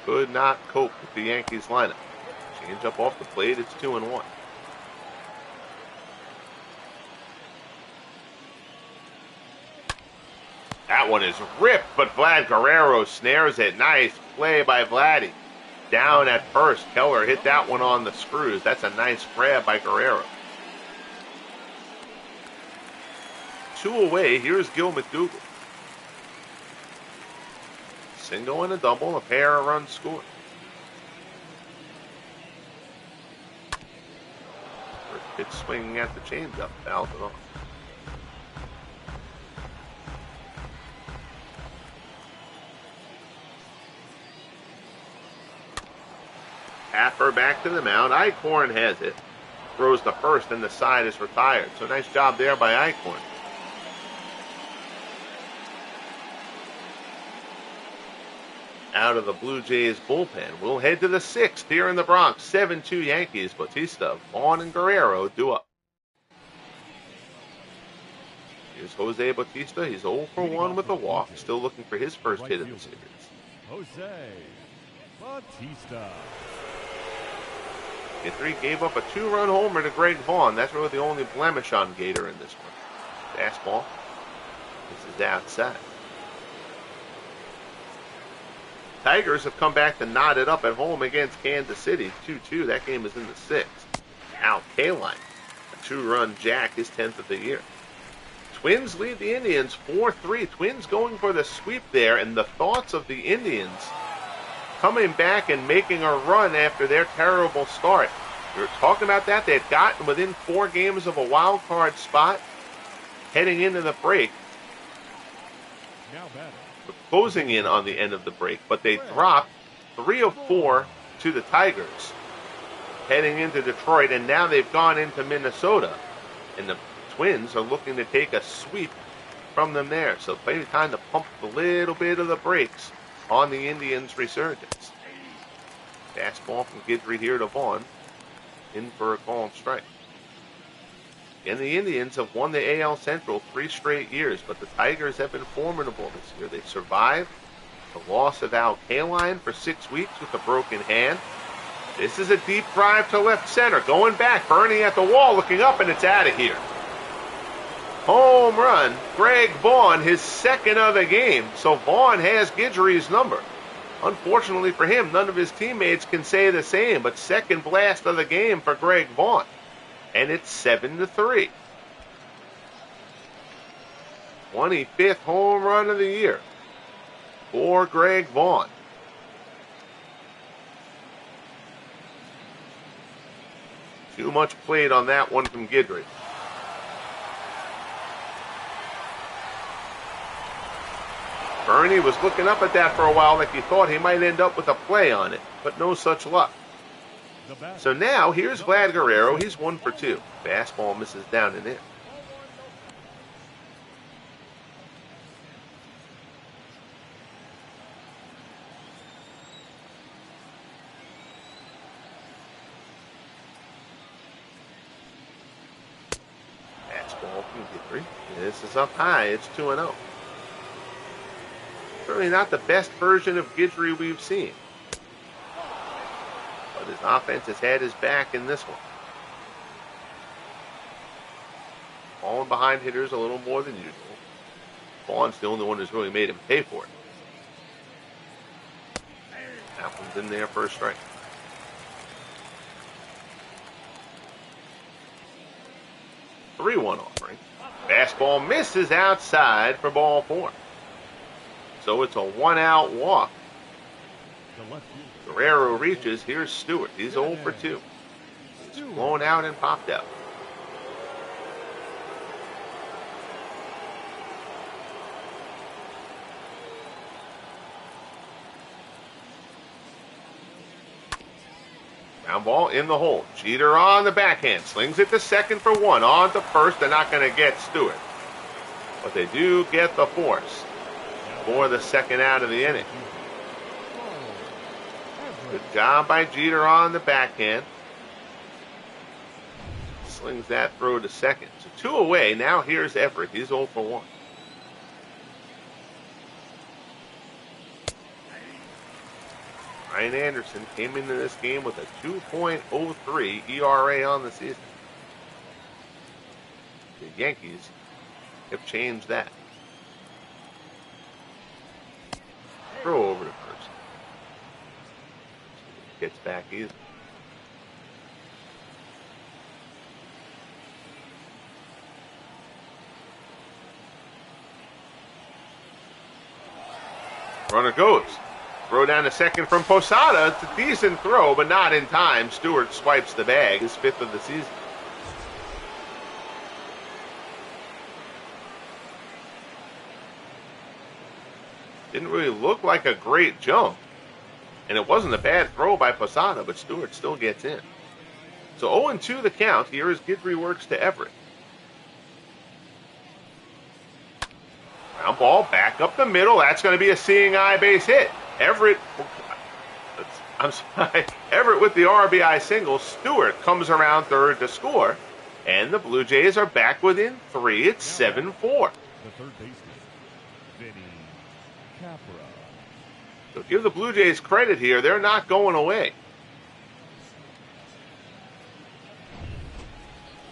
could not cope with the Yankees lineup. Change up off the plate. It's 2-1. That one is ripped, but Vlad Guerrero snares it. Nice play by Vladdy. Down at first. Keller hit that one on the screws. That's a nice grab by Guerrero. 2 away. Here's Gil McDougal. Single and a double, a pair of runs scored. First pitch swinging at the changeup, fouled it off. Haffer back to the mound. Eichhorn has it. Throws to first, and the side is retired. So nice job there by Eichhorn. Out of the Blue Jays bullpen. We'll head to the 6th here in the Bronx. 7-2 Yankees. Bautista, Vaughn, and Guerrero due up. Here's Jose Bautista. He's 0 for 1 with a walk. Still looking for his first hit of the series. Jose Bautista. Guidry gave up a 2-run homer to Greg Vaughn. That's really the only blemish on Gator in this one. Fastball. This is outside. Tigers have come back to knot it up at home against Kansas City. 2-2. That game is in the 6th. Al Kaline, a 2-run jack, his 10th of the year. Twins lead the Indians 4-3. Twins going for the sweep there, and the thoughts of the Indians coming back and making a run after their terrible start. We were talking about that. They had gotten within 4 games of a wild card spot heading into the break. Now batting. Closing in on the end of the break, but they dropped 3 of 4 to the Tigers heading into Detroit, and now they've gone into Minnesota, and the Twins are looking to take a sweep from them there. So maybe time to pump a little bit of the brakes on the Indians' resurgence. Fastball from Guidry here to Vaughn, in for a called strike. And the Indians have won the AL Central 3 straight years, but the Tigers have been formidable this year. They survived The loss of Al Kaline for 6 weeks with a broken hand. This is a deep drive to left center. Going back, Bernie at the wall, looking up, and it's out of here. Home run, Greg Vaughn, his second of the game. So Vaughn has Guidry's number. Unfortunately for him, none of his teammates can say the same, but second blast of the game for Greg Vaughn. And it's 7-3. 25th home run of the year for Greg Vaughn. Too much played on that one from Guidry. Bernie was looking up at that for a while like he thought he might end up with a play on it, but no such luck. So now here's Vlad Guerrero. He's 1 for 2. Fastball misses down and in. Fastball from Guidry. This is up high. It's 2-0. Certainly not the best version of Guidry we've seen. But his offense has had his back in this one. Falling behind hitters a little more than usual. Vaughn's the only one who's really made him pay for it. That one's in there for a strike. Three 1 offering. Fastball misses outside for ball 4. So it's a 1-out walk. Guerrero reaches. Here's Stewart. He's 0 for 2. He's blown out and popped out. Ground ball in the hole. Jeter on the backhand. Slings it to second for 1. On to first. They're not going to get Stewart. But they do get the force for the second out of the inning. Good job by Jeter on the backhand. Slings that throw to second. So 2 away. Now here's Everett. He's 0 for 1. Ryan Anderson came into this game with a 2.03 ERA on the season. The Yankees have changed that. Throw over to first. Gets back easy. Runner goes. Throw down to second from Posada. It's a decent throw, but not in time. Stewart swipes the bag, his 5th of the season. Didn't really look like a great jump. And it wasn't a bad throw by Posada, but Stewart still gets in. So 0-2 the count. Here is Guidry works to Everett. Ground ball back up the middle. That's going to be a seeing eye base hit. Everett with the RBI single. Stewart comes around third to score. And the Blue Jays are back within 3. It's 7-4. The third baseman, Vinny Capra. So give the Blue Jays credit here. They're not going away.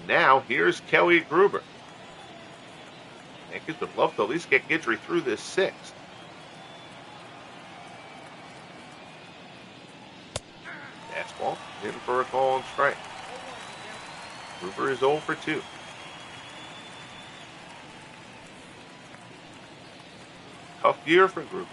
Now here's Kelly Gruber. Yankees would love to at least get Guidry through this 6th. Fastball in for a call and strike. Gruber is 0 for 2. Tough year for Gruber.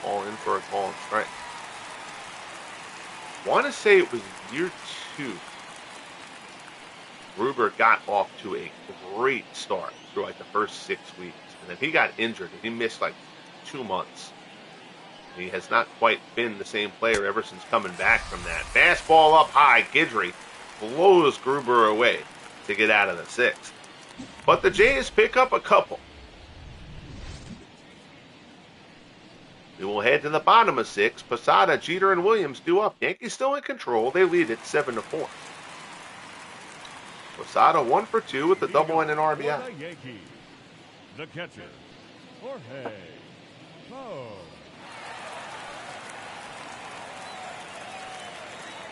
Fastball in for a call and strike. I want to say it was year 2. Gruber got off to a great start through like the first 6 weeks. And then he got injured and he missed like 2 months. He has not quite been the same player ever since coming back from that. Fastball up high. Guidry blows Gruber away to get out of the 6th. But the Jays pick up a couple. We will head to the bottom of 6. Posada, Jeter, and Williams due up. Yankees still in control. They lead it 7-4. Posada 1 for 2 with the double and an RBI. For the Yankees, the catcher, Jorge Poe.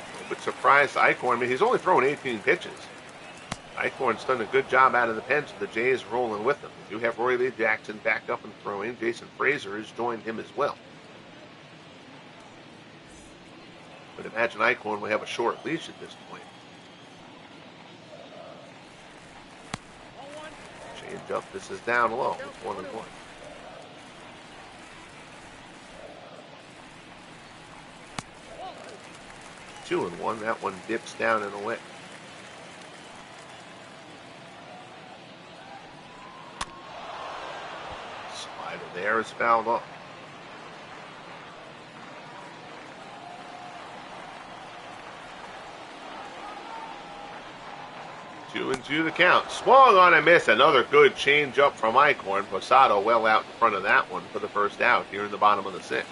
A little bit surprised Eichhorn. I mean, he's only thrown 18 pitches. Eichhorn's done a good job out of the pen, so the Jays rolling with him. They do have Roy Lee Jackson back up and throwing. Jason Frazier has joined him as well. But imagine Eichhorn would have a short leash at this point. Change up. This is down low. It's 1-1. Two and one. That one dips down and away. Slider there is fouled off. Two and two the count. Swung on a miss. Another good change up from Eichhorn. Posada well out in front of that one for the first out here in the bottom of the sixth.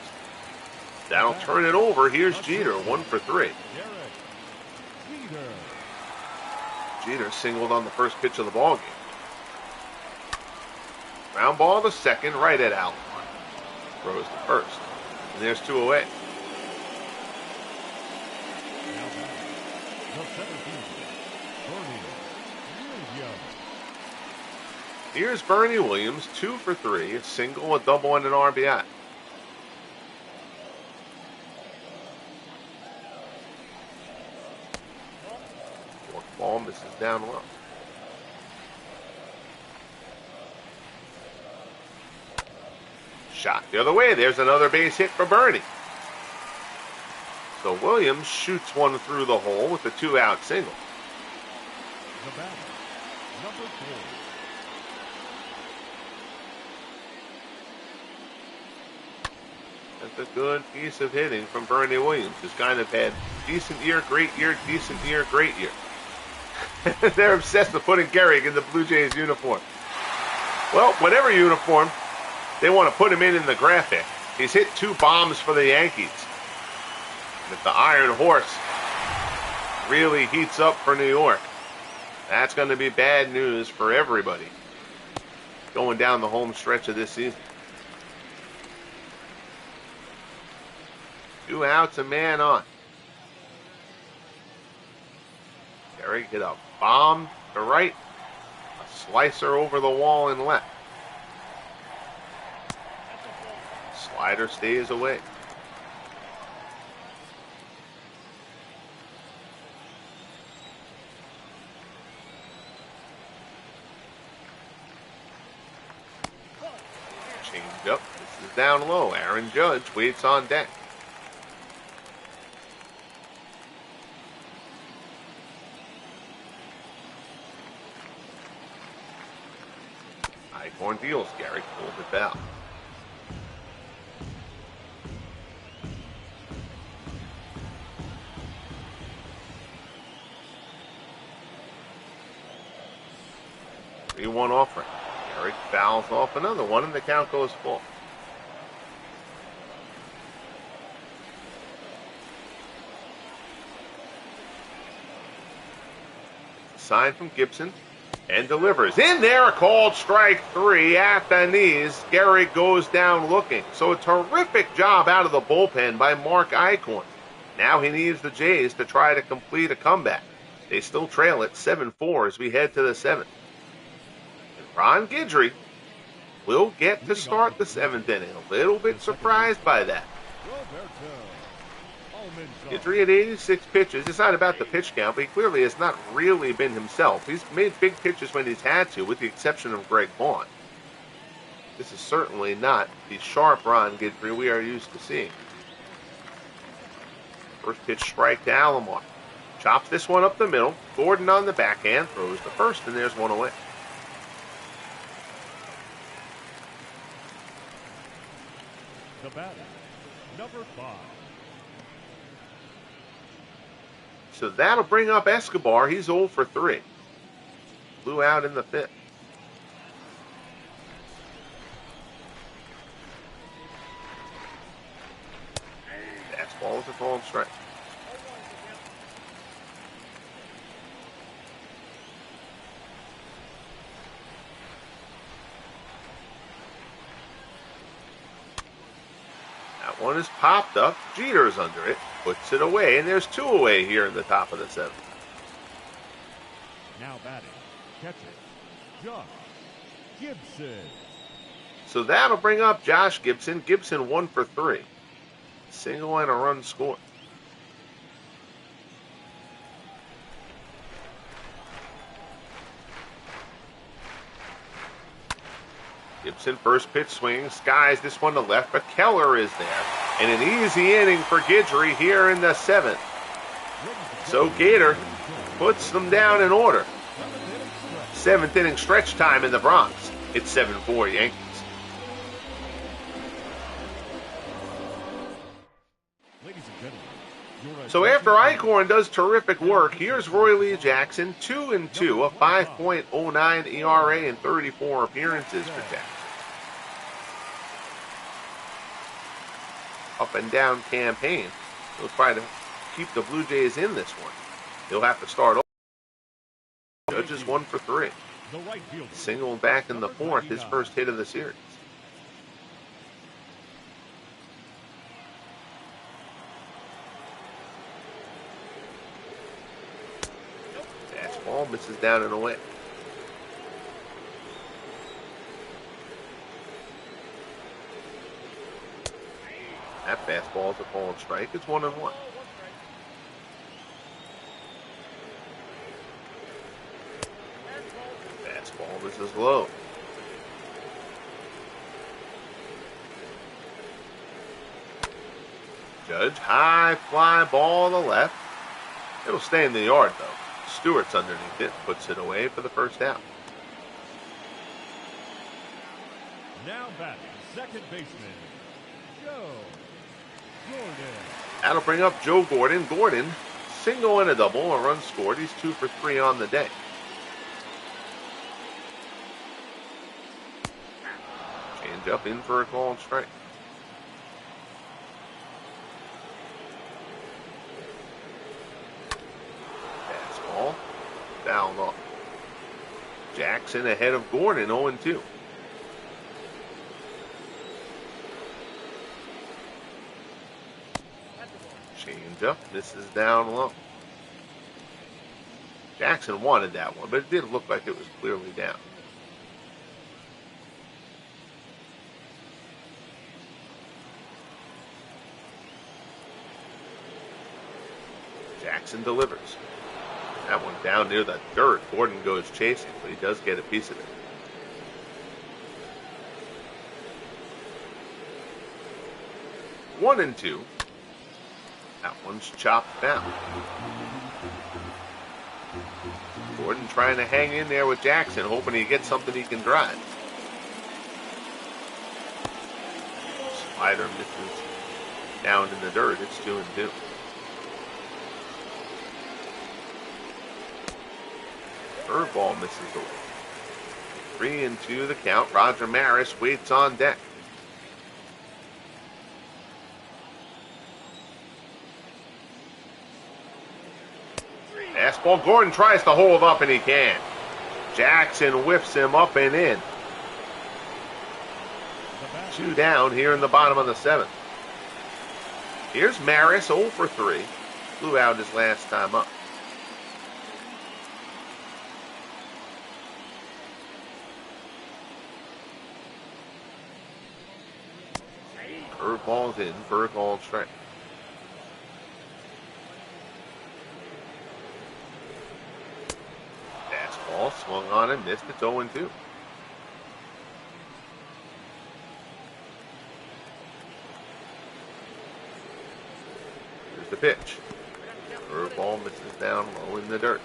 That'll turn it over. Here's Jeter, 1 for 3. Jeter singled on the first pitch of the ball game. Ground ball to second, right at Alomar. Throws to first. And there's 2 away. Here's Bernie Williams, 2 for 3, a single, a double, and an RBI. Fourth ball misses down low. Shot the other way. There's another base hit for Bernie. So Williams shoots one through the hole with a 2-out single. The batter, number 4. That's a good piece of hitting from Bernie Williams, who's kind of had decent year, great year, decent year, great year. They're obsessed with putting Gehrig in the Blue Jays uniform. Well, whatever uniform, they want to put him in the graphic. He's hit 2 bombs for the Yankees. And if the Iron Horse really heats up for New York, that's going to be bad news for everybody going down the home stretch of this season. 2 outs, a man on. Gehrig hit a bomb to right, a slicer over the wall and left. Slider stays away. Change up. This is down low. Aaron Judge waits on deck. Eichhorn deals. Gehrig pulls it down. One offering. Gehrig fouls off another one, and the count goes full. Sign from Gibson and delivers. In there, a called strike 3 at the knees. Gehrig goes down looking. So a terrific job out of the bullpen by Mark Eichhorn. Now he needs the Jays to try to complete a comeback. They still trail at 7-4 as we head to the 7th. Ron Guidry will get to start the 7th inning. A little bit surprised by that. Guidry had 86 pitches. It's not about the pitch count, but he clearly has not really been himself. He's made big pitches when he's had to, with the exception of Greg Vaughn. This is certainly not the sharp Ron Guidry we are used to seeing. First pitch strike to Alomar. Chops this one up the middle. Gordon on the backhand throws the first, and there's one away. The batter, number 5. So that'll bring up Escobar. He's 0 for 3. Blew out in the 5th. Fastball is a called strike. One is popped up. Jeter's under it. Puts it away, and there's 2 away here in the top of the 7th. Now batting, catcher, Josh Gibson. So that'll bring up Josh Gibson. Gibson 1 for 3. Single and a run scored. Gibson first pitch swing, skies this one to left, but Keller is there. And an easy inning for Guidry here in the 7th. So Gator puts them down in order. 7th inning stretch time in the Bronx. It's 7-4 Yankees. So after Eichhorn does terrific work, here's Roy Lee Jackson, 2-2, a 5.09 ERA and 34 appearances for Jackson. Up and down campaign. He'll try to keep the Blue Jays in this one. He'll have to start over. Judges 1 for 3. Single back in the 4th, his first hit of the series. Fastball misses down and away. That fastball is a called strike. It's 1-1. Fastball misses low. Judge, high fly ball to the left. It'll stay in the yard though. Stewart's underneath it, puts it away for the first out. Now batting, second baseman, Joe Gordon. That'll bring up Joe Gordon. Gordon, single and a double, a run scored. He's 2 for 3 on the day. Change up in for a called strike. Fastball, fouled off. Jackson ahead of Gordon, 0-2. Change up, misses down low. Jackson wanted that one, but it did look like it was clearly down. Jackson delivers. That one down near the dirt. Gordon goes chasing, but he does get a piece of it. One and 2. That one's chopped down. Gordon trying to hang in there with Jackson, hoping he gets something he can drive. Slider misses down in the dirt. It's 2-2. Curveball misses away. 3-2 the count. Roger Maris waits on deck. Fastball. Gordon tries to hold up, and he can. Jackson whiffs him up and in. 2 down here in the bottom of the 7th. Here's Maris, 0 for 3. Blew out his last time up. Curveball's in for a called strike. Fastball swung on and missed. It's 0-2. Here's the pitch. Curveball misses down low in the dirt.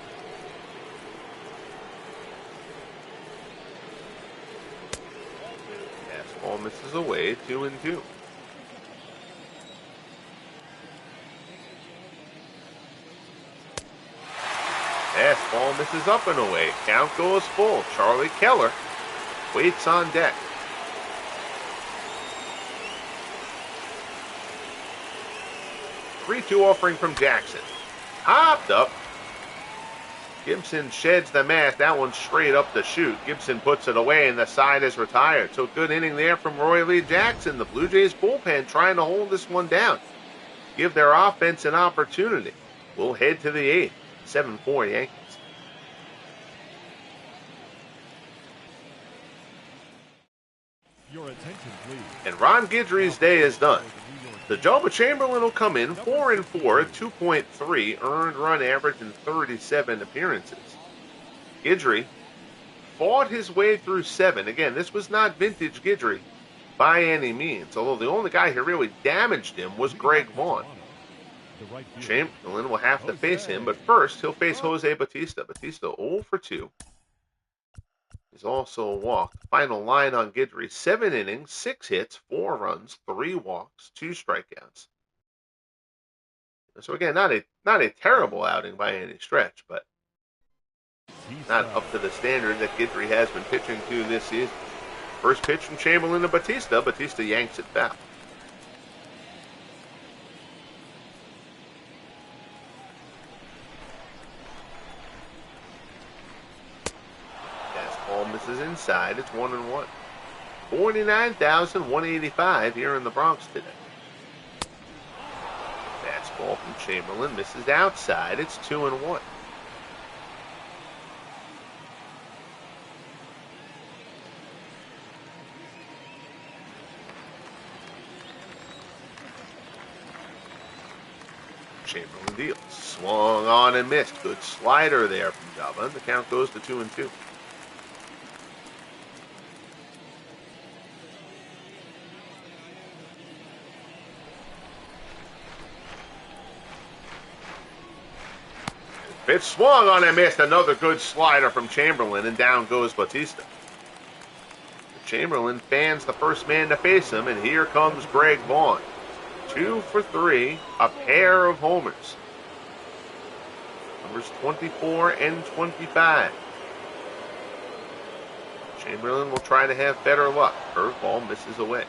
Fastball misses away. 2-2. Fastball misses up and away. Count goes full. Charlie Keller waits on deck. Three-two offering from Jackson. Hopped up. Gibson sheds the mask. That one's straight up the chute. Gibson puts it away, and the side is retired. So good inning there from Roy Lee Jackson. The Blue Jays bullpen trying to hold this one down. Give their offense an opportunity. We'll head to the 8th. 7-4 Yankees. Your attention, please. And Ron Guidry's day is done. The Joba Chamberlain will come in 4-4, 2.3 earned run average in 37 appearances. Guidry fought his way through 7. Again, this was not vintage Guidry by any means, although the only guy who really damaged him was Greg Vaughn. Chamberlain will have to face him, but first he'll face Jose Bautista. Bautista 0 for 2. He's also walked. Final line on Guidry: 7 innings, 6 hits, 4 runs, 3 walks, 2 strikeouts. So again, not a terrible outing by any stretch, but not up to the standard that Guidry has been pitching to this season. First pitch from Chamberlain to Bautista. Bautista yanks it foul. Fastball misses inside. It's 1-1. 49,185 here in the Bronx today. Fastball from Chamberlain misses outside. It's 2-1. Chamberlain deals. Swung on and missed. Good slider there from Java. The count goes to 2-2. Pitch swung on and missed. Another good slider from Chamberlain, and down goes Bautista. Chamberlain fans the first man to face him, and here comes Greg Vaughn. 2 for 3, a pair of homers. Numbers 24 and 25. Chamberlain will try to have better luck. Curveball misses away.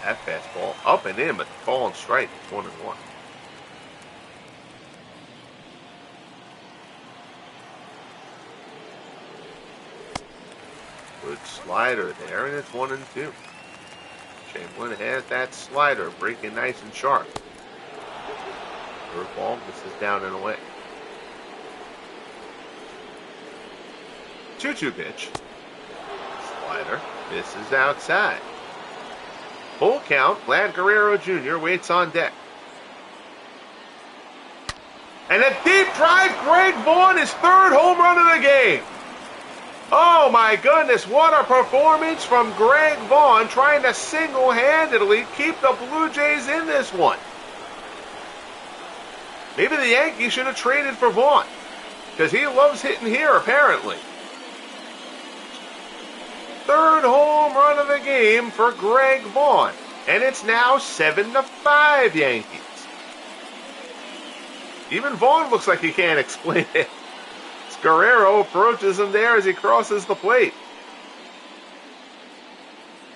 That fastball up and in, but the call and strike is 1-1. Good slider there, and it's 1-2. Chamberlain has that slider breaking nice and sharp. Curveball misses down and away. 2-2 pitch. Slider misses outside. Full count. Vlad Guerrero Jr. waits on deck. And a deep drive. Greg Vaughn, his 3rd home run of the game. Oh my goodness, what a performance from Greg Vaughn, trying to single-handedly keep the Blue Jays in this one. Maybe the Yankees should have traded for Vaughn, because he loves hitting here apparently. 3rd home run of the game for Greg Vaughn, and it's now 7-5 Yankees. Even Vaughn looks like he can't explain it. Guerrero approaches him there as he crosses the plate.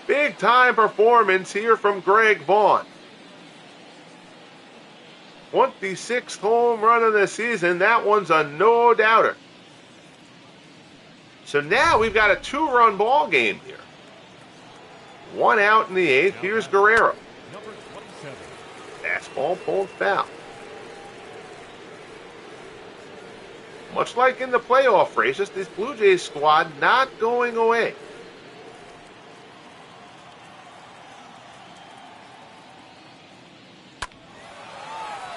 Big time performance here from Greg Vaughn. 26th home run of the season. That one's a no-doubter. So now we've got a 2-run ball game here. 1 out in the 8th. Here's Guerrero. Fastball pulled foul. Much like in the playoff races, this Blue Jays squad not going away.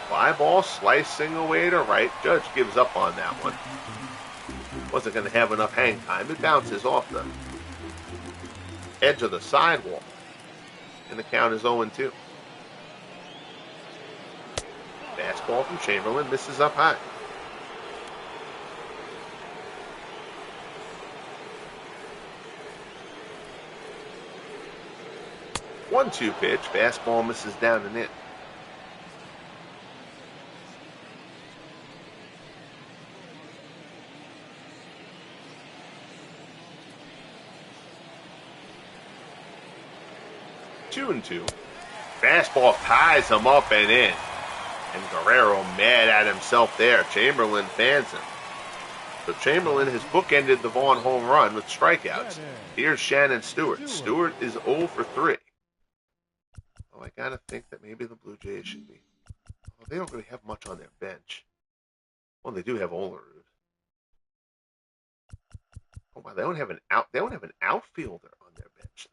Fly ball slicing away to right. Judge gives up on that one. Wasn't going to have enough hang time. It bounces off the edge of the sidewall. And the count is 0-2. Fastball from Chamberlain misses up high. One-two pitch. Fastball misses down and in. Two and two. Fastball ties him up and in. And Guerrero mad at himself there. Chamberlain fans him. So Chamberlain has bookended the Vaughn home run with strikeouts. Here's Shannon Stewart. Stewart is 0 for 3. Oh, I gotta think that maybe the Blue Jays should be. Well, they don't really have much on their bench. Well, they do have Olerud. Oh wow, they don't have an outfielder on their bench.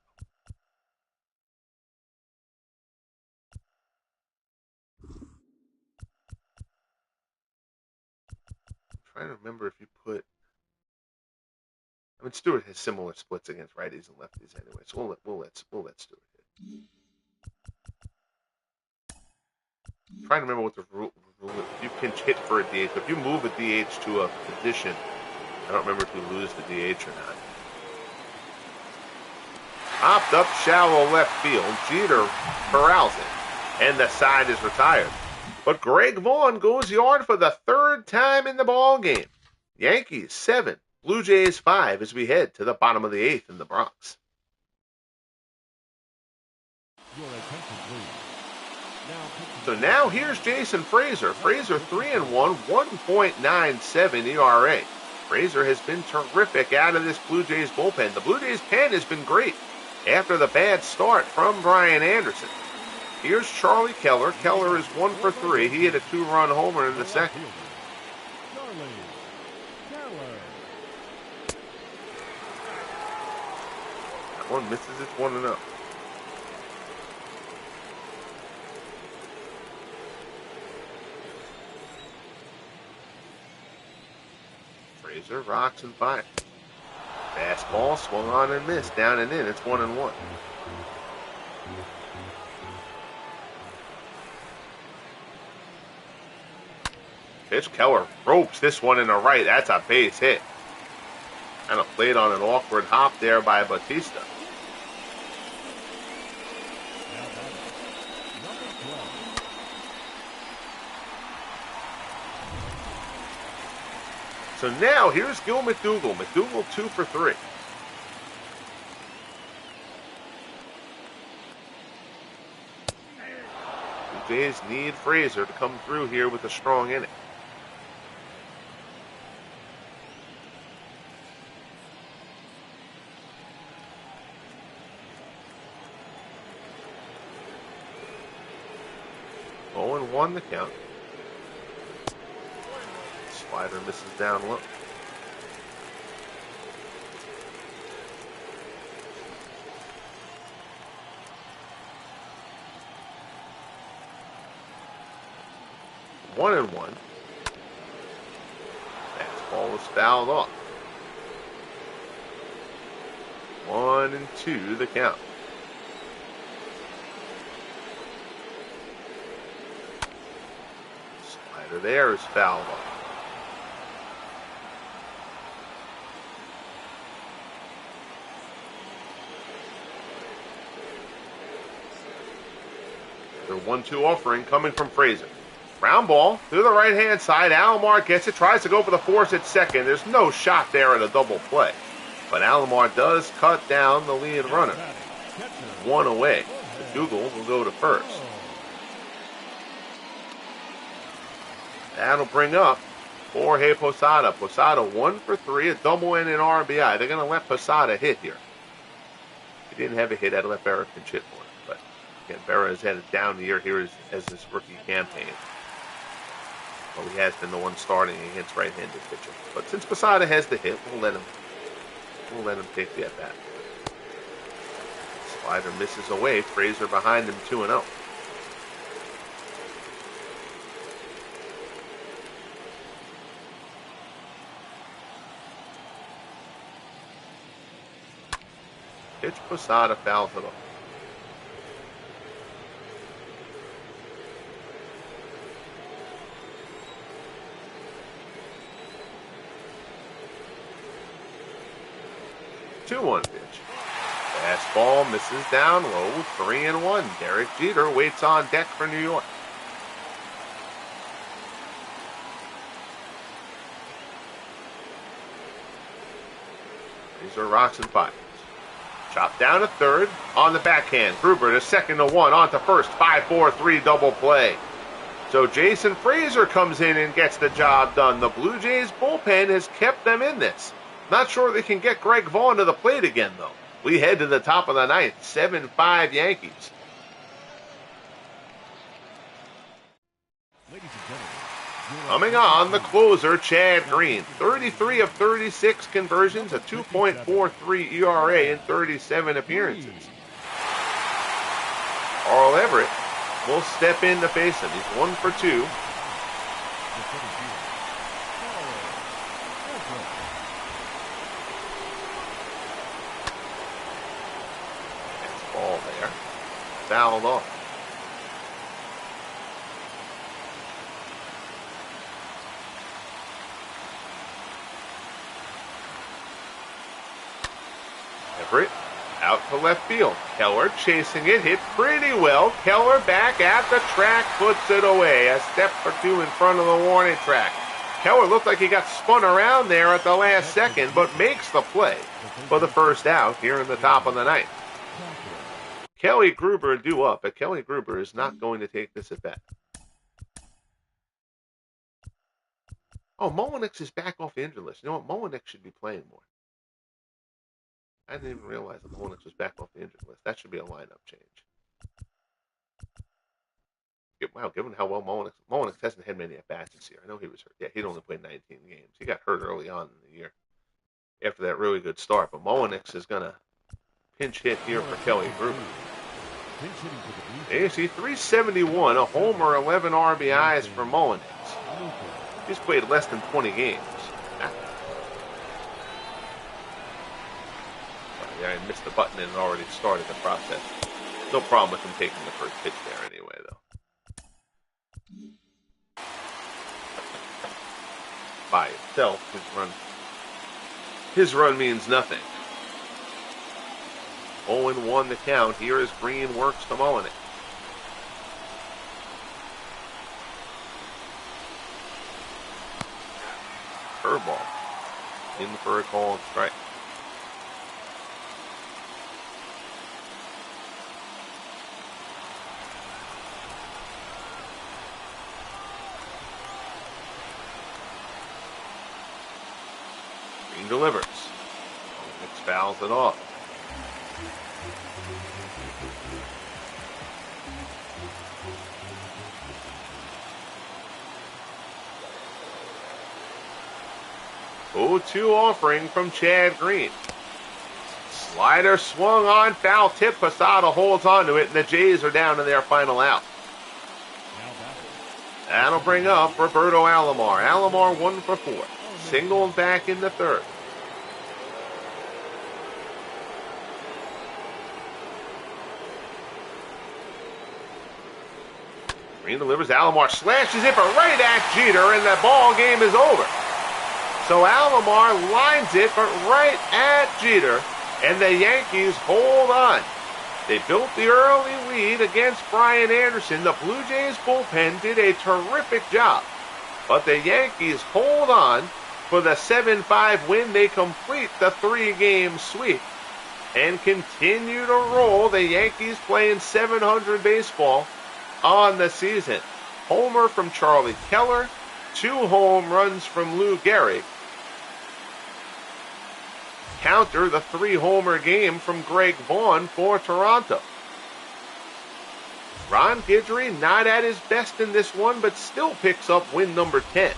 I'm trying to remember if you put. I mean, Stewart has similar splits against righties and lefties anyway, so we'll let Stewart hit. I'm trying to remember what the rule. If you pinch hit for a DH, but if you move a DH to a position, I don't remember if you lose the DH or not. Popped up shallow left field. Jeter corrals it, and the side is retired. But Greg Vaughn goes yard for the 3rd time in the ball game. Yankees 7, Blue Jays 5 as we head to the bottom of the 8th in the Bronx. So now here's Jason Frazier. Frazier 3-1, 1.97 ERA. Frazier has been terrific out of this Blue Jays bullpen. The Blue Jays pen has been great after the bad start from Brian Anderson. Here's Charlie Keller. Keller is 1 for 3. He hit a 2-run homer in the second. That one misses. It's 1-0. Frazier rocks and fires. Fastball swung on and missed, down and in. It's 1-1. Pitch. Keller ropes this one in the right. That's a base hit. Kind of played on an awkward hop there by Bautista. So now here's Gil McDougall. McDougall 2 for 3. The Jays need Frazier to come through here with a strong inning. Oh, and 1 the count. Slider misses down low. One and 1. Fastball was fouled off. 1-2 the count. Slider there is fouled off. The 1-2 offering coming from Frazier. Ground ball through the right-hand side. Alomar gets it, tries to go for the force at second. There's no shot there at a double play. But Alomar does cut down the lead runner. 1 away. McDougall will go to first. That'll bring up Jorge Posada. Posada 1 for 3, a double and an RBI. They're going to let Posada hit here. He didn't have a hit. I'd let Berra pinch hit for him. But again, Berra has had a down year here as his rookie campaign. Well, he has been the one starting against right-handed pitcher. But since Posada has the hit, we'll let him take the at-bat. Slider misses away. Frazier behind him 2-0. Pitch. Posada fouls it off. Two-one pitch. Fastball misses down low. 3-1. Derek Jeter waits on deck for New York. Frazier rocks and fires. Chop down to third on the backhand. Gruber to second to one on to first. 5-4-3 double play. So Jason Frazier comes in and gets the job done. The Blue Jays bullpen has kept them in this. Not sure they can get Greg Vaughn to the plate again, though. We head to the top of the ninth. 7-5 Yankees. Ladies and gentlemen, Coming on, the closer, Chad Green. 33 of 36 conversions, a 2.43 ERA in 37 appearances. Carl Everett will step in to face him. He's 1 for 2. Nice ball there. Fouled off. Everett out to left field. Keller chasing it, hit pretty well. Keller back at the track, puts it away. A step or two in front of the warning track. Keller looked like he got spun around there at the last second, but makes the play for the first out here in the top of the ninth. Kelly Gruber due up, but Kelly Gruber is not going to take this at bat. Oh, Molinix is back off the injured list. You know what? Molinix should be playing more. I didn't even realize that Molinix was back off the injured list. That should be a lineup change. Wow, given how well Molinix hasn't had many at-bats this year. I know he was hurt. Yeah, he'd only played 19 games. He got hurt early on in the year after that really good start. But Molinix is going to pinch hit here for Kelly Gruber. AC 371, a homer, 11 RBIs for Molinix. He's played less than 20 games. Yeah, I missed the button and it already started the process. No problem with him taking the first pitch there anyway, though. By itself, his run means nothing. 0-1 the count. Here as Green works to Molinix. Curveball. In for a called strike. Green delivers. Molinix fouls it off. Oh, 2 offering from Chad Green. Slider swung on, foul tip. Posada holds on to it, and the Jays are down to their final out. That'll bring up Roberto Alomar. Alomar 1 for 4. Singled back in the third. Green delivers. Alomar slashes it, but right at Jeter, and the ball game is over. So Alomar lines it, but right at Jeter, and the Yankees hold on. They built the early lead against Brian Anderson. The Blue Jays bullpen did a terrific job, but the Yankees hold on for the 7-5 win. They complete the 3-game sweep and continue to roll. The Yankees playing .700 baseball on the season. Homer from Charlie Keller, 2 home runs from Lou Gehrig. Counter the 3-homer game from Greg Vaughn for Toronto. Ron Guidry not at his best in this one, but still picks up win number 10.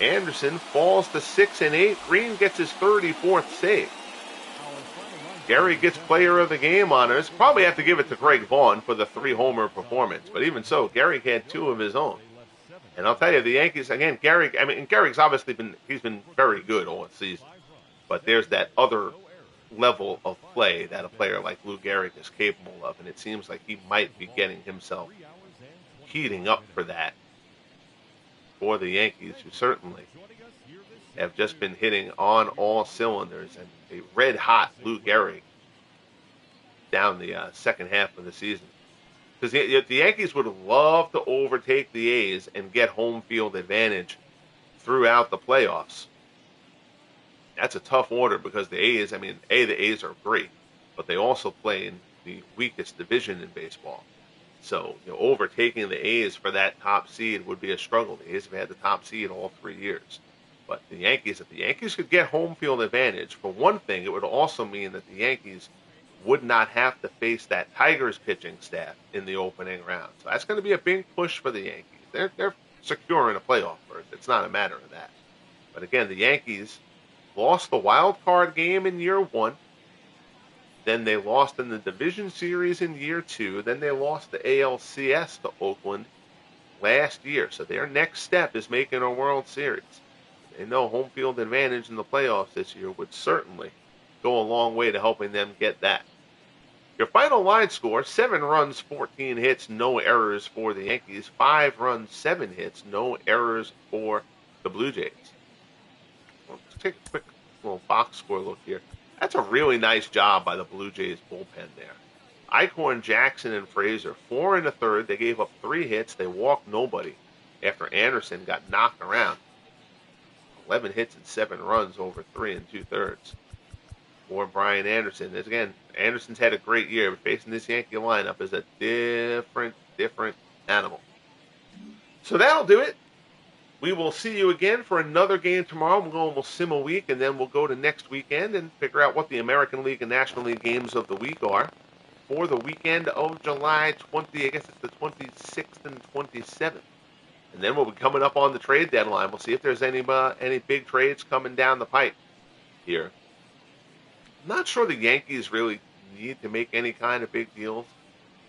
Anderson falls to 6 and 8. Green gets his 34th save. Gary gets player of the game honors. Probably have to give it to Greg Vaughn for the 3-homer performance. But even so, Gary had 2 of his own. And I'll tell you, the Yankees, again, Gary's obviously been very good all season. But there's that other level of play that a player like Lou Gehrig is capable of. And it seems like he might be getting himself heating up for that for the Yankees, who certainly have just been hitting on all cylinders. And a red-hot Lou Gehrig down the second half of the season. Because the Yankees would love to overtake the A's and get home field advantage throughout the playoffs. That's a tough order because the A's, I mean, the A's are great, but they also play in the weakest division in baseball. So, overtaking the A's for that top seed would be a struggle. The A's have had the top seed all 3 years. But if the Yankees could get home field advantage, for one thing, it would also mean that the Yankees would not have to face that Tigers pitching staff in the opening round. So that's going to be a big push for the Yankees. They're securing a playoff berth. It's not a matter of that. But again, the Yankees lost the wild card game in year one. Then they lost in the division series in year two. Then they lost the ALCS to Oakland last year. So their next step is making a World Series. They know home field advantage in the playoffs this year would certainly go a long way to helping them get that. Your final line score, 7 runs, 14 hits, no errors for the Yankees. 5 runs, 7 hits, no errors for the Blue Jays. Let's take a quick little box score look here. That's a really nice job by the Blue Jays bullpen there. Eichhorn, Jackson, and Frazier, 4 and a third. They gave up 3 hits. They walked nobody after Anderson got knocked around. 11 hits and 7 runs over 3 and 2/3 for Brian Anderson. As again, Anderson's had a great year, but facing this Yankee lineup is a different animal. So that'll do it. We will see you again for another game tomorrow. We'll sim a week, and then we'll go to next weekend and figure out what the American League and National League games of the week are for the weekend of July 20, I guess it's the 26th and 27th. And then we'll be coming up on the trade deadline. We'll see if there's any big trades coming down the pipe here. I'm not sure the Yankees really need to make any kind of big deals.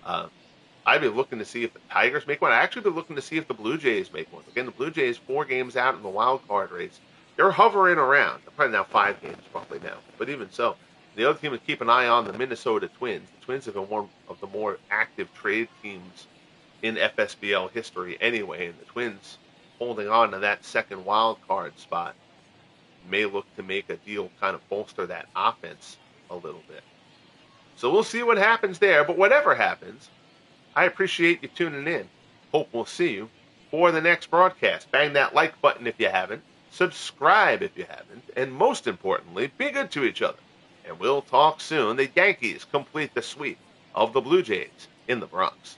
I'd be looking to see if the Tigers make one. I'd actually be looking to see if the Blue Jays make one. Again, the Blue Jays 4 games out in the wild card race. They're hovering around. They're probably now 5 games probably now. But even so, the other team to keep an eye on, the Minnesota Twins. The Twins have been one of the more active trade teams in FSBL history anyway, and the Twins holding on to that second wild card spot may look to make a deal kind of bolster that offense a little bit. So we'll see what happens there, but whatever happens, I appreciate you tuning in. Hope we'll see you for the next broadcast. Bang that like button if you haven't, subscribe if you haven't, and most importantly, be good to each other. And we'll talk soon. The Yankees complete the sweep of the Blue Jays in the Bronx.